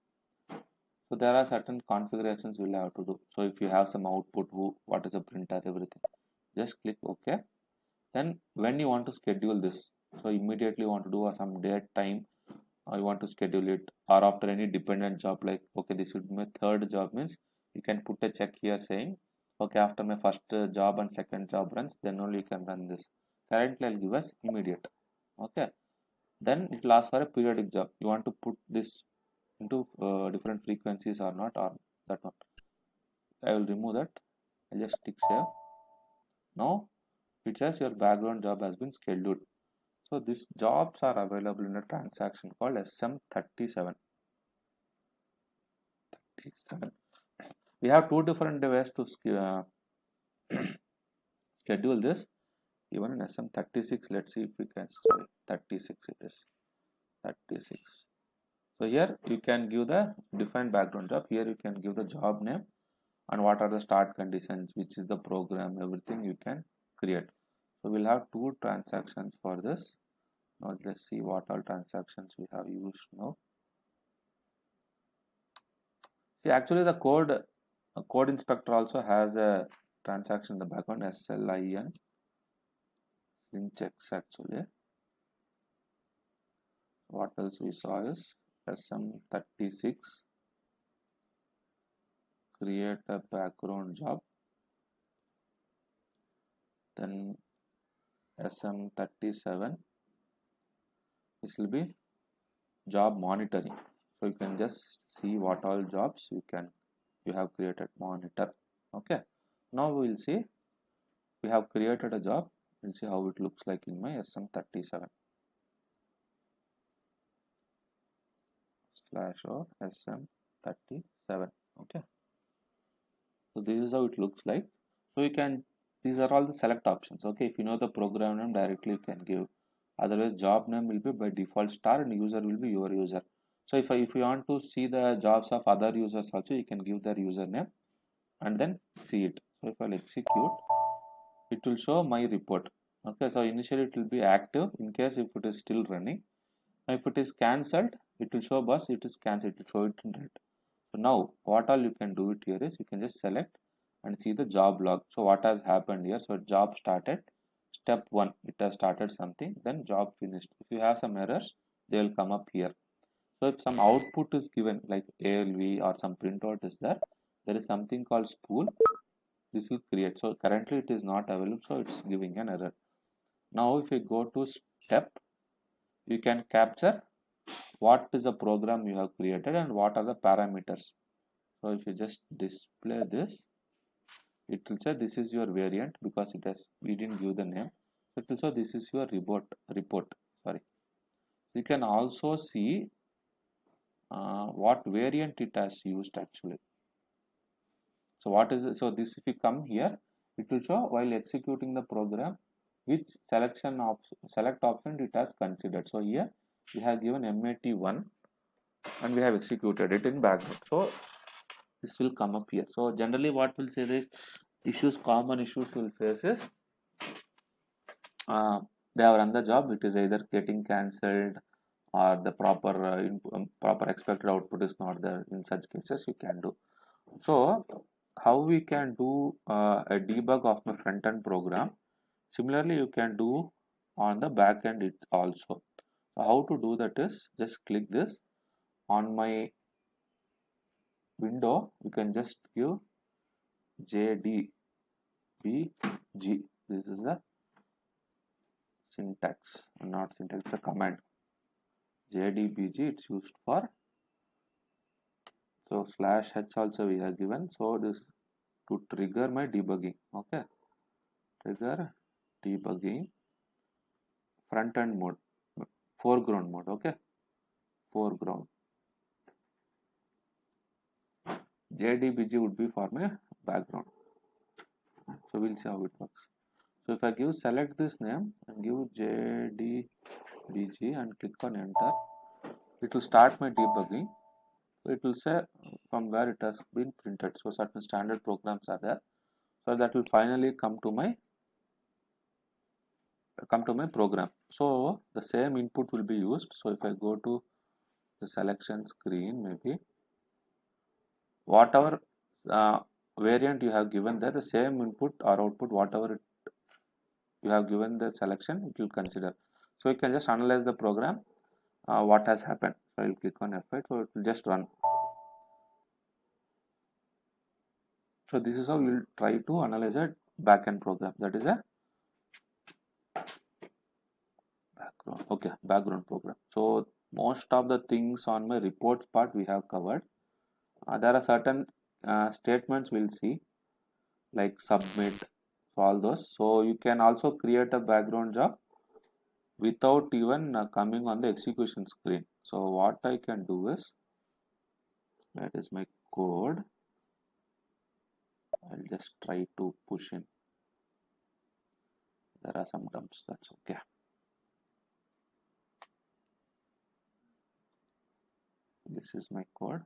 So there are certain configurations we'll have to do. So if you have some output, what is a printer, everything, just click OK. Then when you want to schedule this, so immediately you want to do some date, time, or you want to schedule it, or after any dependent job, like okay, this should be my third job, means you can put a check here saying okay, after my first job and second job runs, then only you can run this. Currently I'll give us immediate. Okay, then it will ask for a periodic job. You want to put this into different frequencies or not, or that one. I will remove that. I'll just click save. Now it says your background job has been scheduled. So these jobs are available in a transaction called SM37. We have two different ways to schedule this. Even in SM36, let's see if we can. Sorry, 36 it is. 36. So here you can give the defined background job. Here you can give the job name and what are the start conditions, which is the program, everything you can create. So we'll have two transactions for this. Now let's see what all transactions we have used now. See, actually the code inspector also has a transaction in the background, SLIN checks actually. What else we saw is SM36 create a background job, then SM37 this will be job monitoring. So you can just see what all jobs you have created, monitor. Okay, now we will see we have created a job. We'll see how it looks like in my SM37 /o SM37. Okay, so this is how it looks like. So you can, these are all the select options. Okay, if you know the program name, directly you can give. Otherwise job name will be by default star and user will be your user. So if you want to see the jobs of other users also, you can give their username and then see it. So if I'll execute, it will show my report. Okay, so initially it will be active in case if it is still running. If it is cancelled, it will show bus, it is cancelled, it will show it in red. So now what all you can do it here is you can just select and see the job log. So what has happened here? So job started, step 1, it has started something, then job finished. If you have some errors, they will come up here. So if some output is given like ALV or some printout is there is something called spool. This will create. So currently it is not available, so it's giving an error. Now if you go to step, you can capture what is the program you have created and what are the parameters. So if you just display this, it will say this is your variant because we didn't give the name. So it will say this is your report. Sorry. You can also see what variant it has used actually. So what is it? So this, if you come here, it will show while executing the program which select option it has considered. So here we have given MAT1 and we have executed it in background. So this will come up here. So generally what will say is common issues will face is they have run the job, it is either getting cancelled or the proper expected output is not there. In such cases you can do. So how we can do a debug of my front end program, similarly you can do on the back end it also. So how to do that is just click this on my window, you can just give jdbg. This is the syntax, not syntax, it's a command. jdbg it's used for, so /h also we have given, so this to trigger my debugging. Okay, trigger debugging front end mode, foreground mode. Okay, foreground. jdbg would be for my background. So we'll see how it works. So if I give select this name and give jdbg and click on enter, it will start my debugging. So it will say from where it has been printed. So certain standard programs are there. So that will finally come to my program. So the same input will be used. So if I go to the selection screen, maybe whatever variant you have given there, the same input or output, whatever you have given the selection, it will consider. So you can just analyze the program, what has happened. So I will click on F8, so it will just run. So this is how you will try to analyze a backend program. That is a background. Okay, background program. So most of the things on my reports part we have covered. There are certain statements we'll see, like submit, so all those. So you can also create a background job without even coming on the execution screen. So what I can do is, that is my code. I'll just try to push in. There are some dumps, that's okay. This is my code.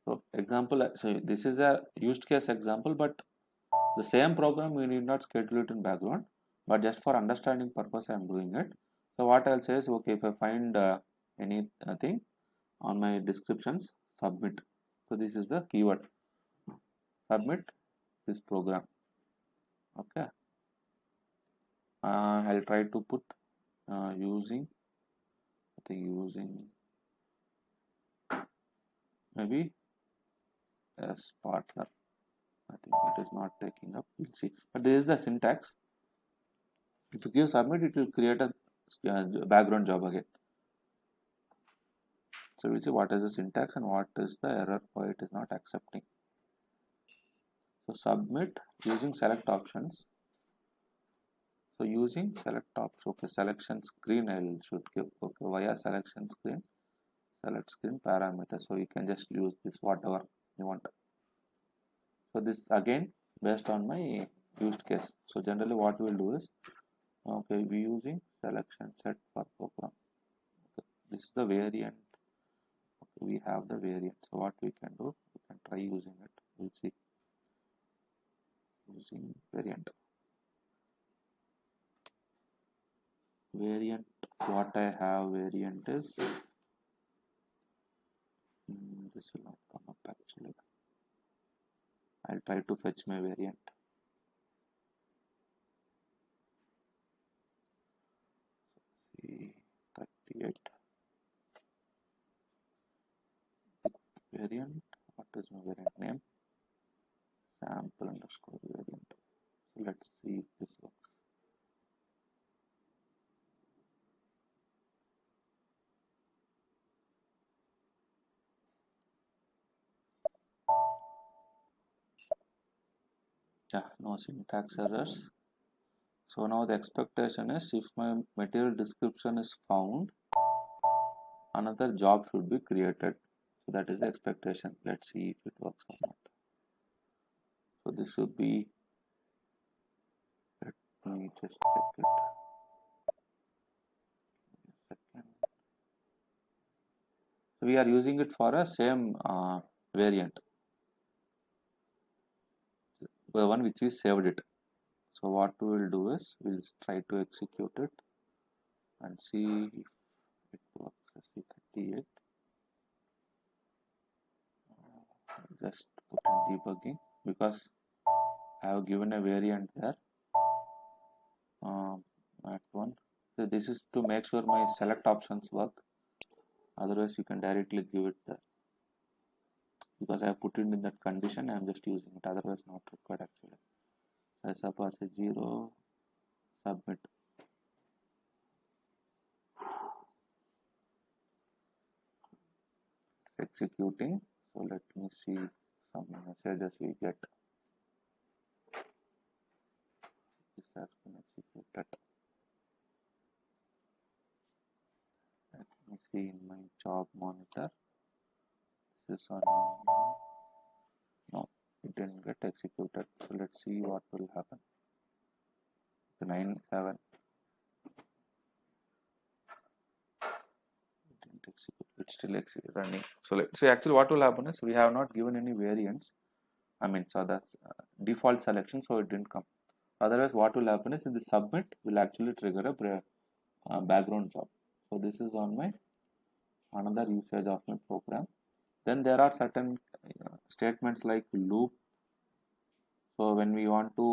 So example, so this is a used case example, but the same program we need not schedule it in background, but just for understanding purpose I am doing it. So what I'll say is, okay, if I find anything on my descriptions, submit. So this is the keyword, submit this program. Okay, I'll try to put using, I think using maybe as partner. I think it is not taking up, we'll see. But this is the syntax. If you give submit, it will create a background job again. So we'll see what is the syntax and what is the error, why it is not accepting. So submit using select options. So using select options, okay, selection screen I should give, okay, via selection screen, select screen parameter. So you can just use this whatever you want. So this again based on my used case. So generally what we will do is, okay, we using selection set for program. Okay, this is the variant. Okay, we have the variant. So what we can do, we can try using it. We'll see. Using variant. Variant, what I have variant is, this will not come up actually. I'll try to fetch my variant. See, 38 variant. What is my variant name? Sample underscore variant. So let's see if this works. Yeah, no syntax errors. So now the expectation is, if my material description is found, another job should be created. So that is the expectation. Let's see if it works or not. So this should be, let me just check it. Second. So we are using it for a same variant, the one which we saved it. So what we will do is we'll try to execute it and see if it works. SC38. Just put in debugging because I have given a variant there. At one. So this is to make sure my select options work. Otherwise, you can directly give it there. Because I have put it in that condition, I am just using it. Otherwise, not required actually. So I suppose 0, submit. It's executing. So let me see some messages we get. This has been executed. Let me see in my job monitor. This is on. No, it didn't get executed. So let's see what will happen. 9/7. It didn't execute. It's still running. So let's see. Actually, what will happen is we have not given any variants. I mean, so that's default selection, so it didn't come. Otherwise, what will happen is in the submit will actually trigger a background job. So this is on my another usage of my program. Then there are certain statements like loop. So when we want to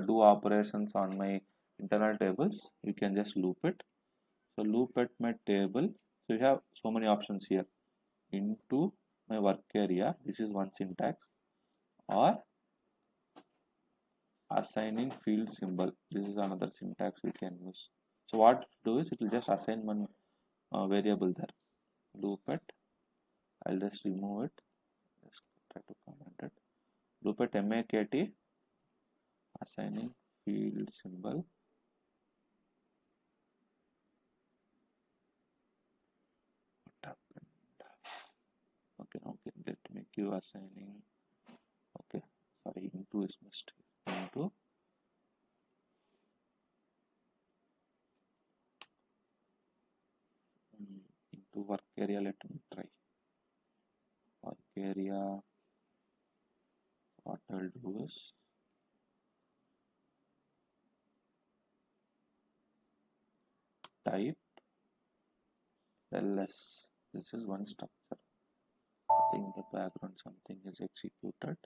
do operations on my internal tables, we can just loop it. So loop at my table. So you have so many options here. Into my work area. This is one syntax. Or assigning field symbol. This is another syntax we can use. So what to do is it will just assign one variable there. Loop it. I'll just remove it. Just try to comment it. Loop at MAKT. Assigning field symbol. What happened? Okay. Let me give assigning. Okay. Sorry, into is missed. Into work area. Let me try. Work area. What I'll do is type ls. This is one structure. I think in the background something is executed.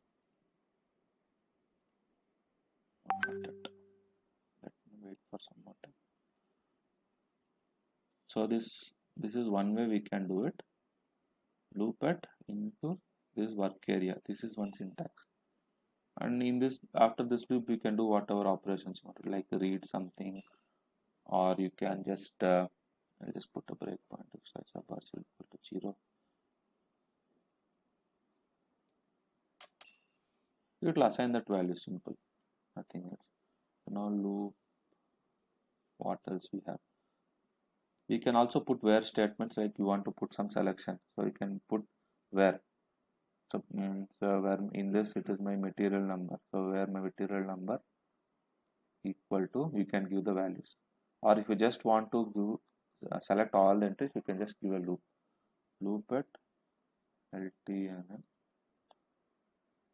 Let me wait for some more time. So this is one way we can do it. Loop it into this work area. This is one syntax. And in this, after this loop, you can do whatever operations you want, like read something, or you can just I'll just put a breakpoint if size of bar is equal to 0. It will assign that value, simple, nothing else. So now loop. What else we have? We can also put where statements, like you want to put some selection, so you can put where. So, where in this it is my material number. So where my material number equal to, you can give the values. Or if you just want to do select all the entries, you can just give a loop. Loop at LTNM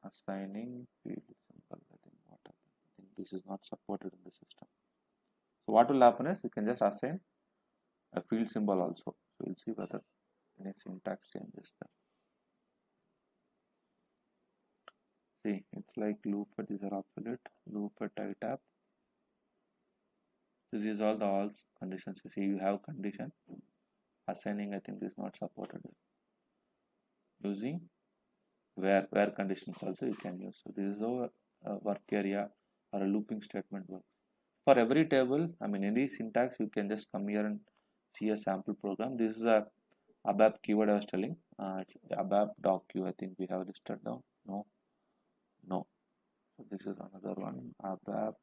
assigning field symbol. I think this is not supported in the system. So what will happen is you can just assign a field symbol also. So we'll see whether any syntax changes there. See, it's like loop at these are obsolete. Loop at iTab. This is all the all conditions. You see, you have condition. Assigning, I think this is not supported. Using where conditions also you can use. So this is how a work area or a looping statement works. For every table, I mean any syntax, you can just come here and see a sample program. This is a ABAP keyword I was telling. It's ABAP docu. I think we have listed down. No. So this is another one. ABAP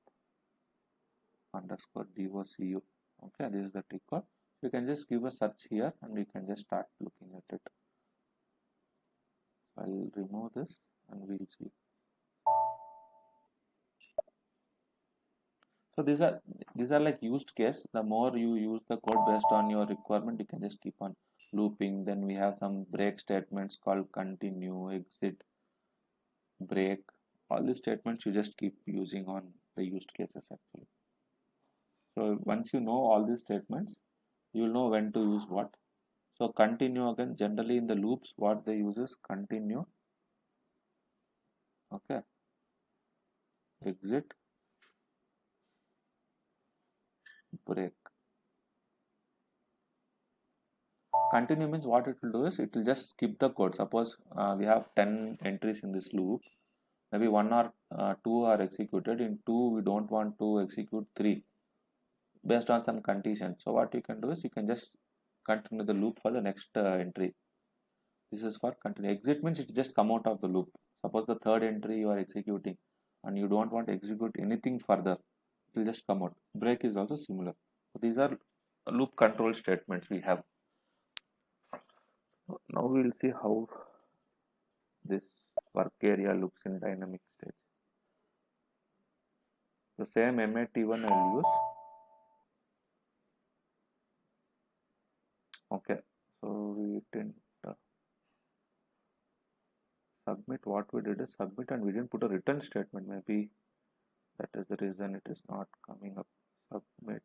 _DOCU. Okay, this is the ticker. You can just give a search here and you can just start looking at it. I'll remove this and we'll see. So these are like used case. The more you use the code based on your requirement, you can just keep on looping. Then we have some break statements called continue, exit, break. All these statements you just keep using on the used cases actually. So once you know all these statements, you will know when to use what. So continue again, generally in the loops, what they use is continue, okay, exit, break. Continue means what it will do is it will just skip the code. Suppose we have 10 entries in this loop, maybe one or two are executed. In two, we don't want to execute three based on some condition. So what you can do is you can just continue the loop for the next entry. This is for continue. Exit means it just come out of the loop. Suppose the third entry you are executing and you don't want to execute anything further, it will just come out. Break is also similar. So these are loop control statements we have. Now we will see how this work area looks in dynamic stage. The same MAT1 I'll use. Okay, so we didn't submit. What we did is submit and we didn't put a return statement. Maybe that is the reason it is not coming up. Submit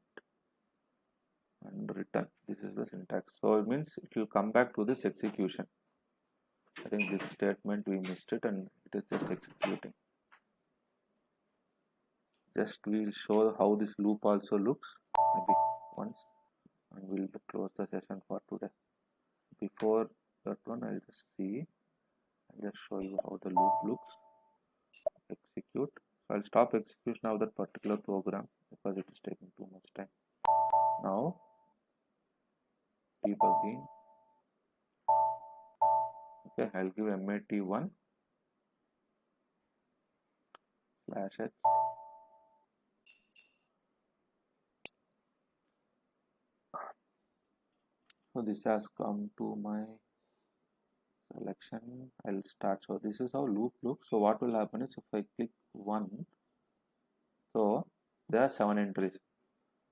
and return. This is the syntax. So it means it will come back to this execution. I think this statement we missed it and it is just executing. Just we'll show how this loop also looks maybe once and we'll close the session for today. Before that one, I'll just see and just show you how the loop looks. Execute. So I'll stop execution of that particular program because it is taking too much time. Now debugging. Okay, I'll give MAT1 /h. So this has come to my selection. I'll start. So this is how loop looks. So what will happen is if I click 1, so there are 7 entries.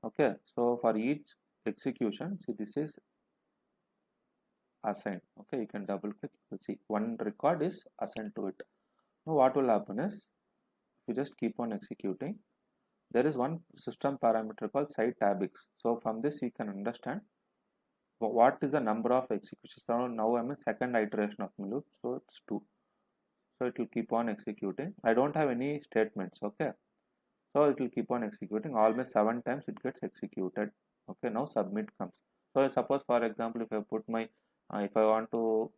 Okay, so for each execution, see this is assigned. Okay, you can double click, you will see one record is assigned to it. Now what will happen is if you just keep on executing, there is one system parameter called site tabx. So from this you can understand what is the number of executions. So now I'm in second iteration of my loop, so it's 2. So it will keep on executing. I don't have any statements. Okay, so it will keep on executing. Almost 7 times it gets executed. Okay, now submit comes. So suppose for example if I put my if I want to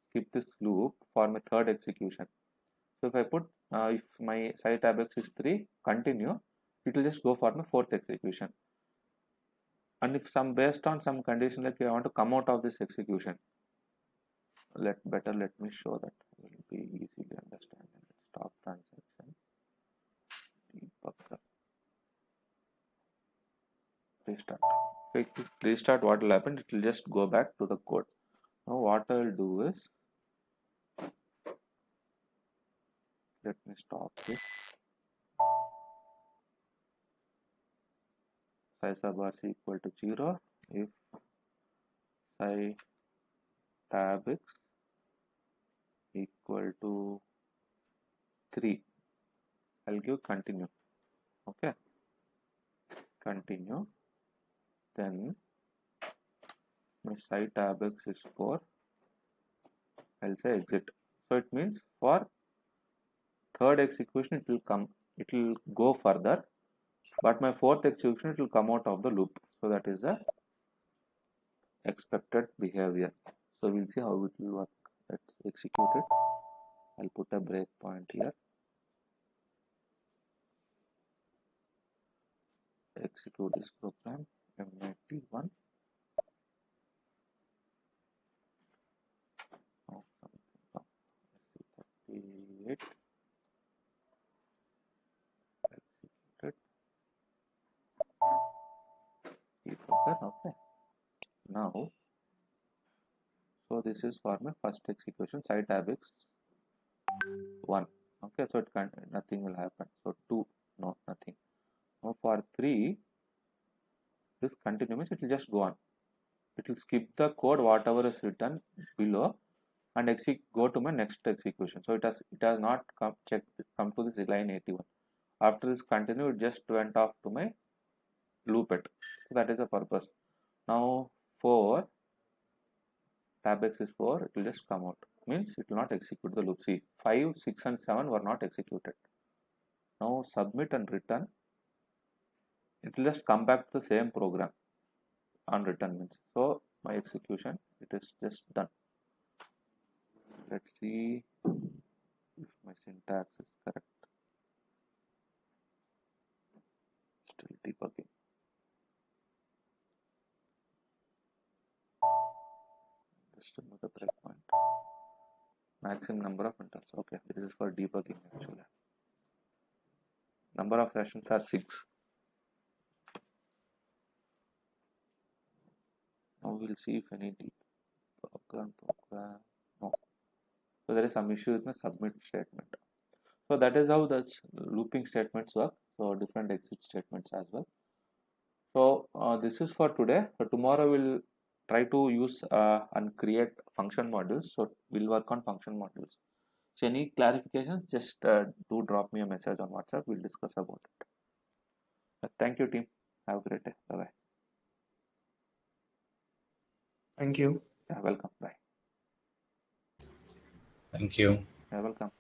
skip this loop for my third execution, so if I put if my site abex is 3 continue, it will just go for my fourth execution. And if some based on some condition like I want to come out of this execution, let me show that will be easily understand. Stop transaction, debugger, restart. If I restart, what will happen? It will just go back to the code. Now what I will do is, let me stop this. Size of bars equal to 0 if site tabx equal to 3. I'll give continue. Okay, continue. Then my site tabx is 4. I'll say exit. So it means for third execution it will come, it will go further, but my fourth execution it will come out of the loop. So that is the expected behavior. So we'll see how it will work. Let's execute it. I'll put a breakpoint here. Execute this program. MAT1. Oh, something. 38. Executed. Debugger. Okay. So this is for my first execution, site tab x 1. Okay, so it can nothing will happen. So 2, no, nothing. Now for 3, this continue means it will just go on. It will skip the code whatever is written below and go to my next execution. So it has not come to this line 81. After this continue, it just went off to my loop it. So that is the purpose. Now 4 tab x is 4, it will just come out. Means it will not execute the loop. See, 5, 6 and 7 were not executed. Now submit and return. It will just come back to the same program on return means. So my execution, it is just done. Let's see if my syntax is correct. Still debugging. Just another breakpoint. Maximum number of interrupts. Okay, this is for debugging actually. Number of sessions are 6. Now we'll see if any program. No. So there is some issue with my submit statement. So that is how the looping statements work. So different exit statements as well. So this is for today. So tomorrow we'll try to use and create function modules. So we'll work on function modules. So any clarifications, just do drop me a message on WhatsApp. We'll discuss about it. Thank you, team. Have a great day. Bye bye. Thank you. Yeah, welcome. Bye. Thank you. Yeah, welcome.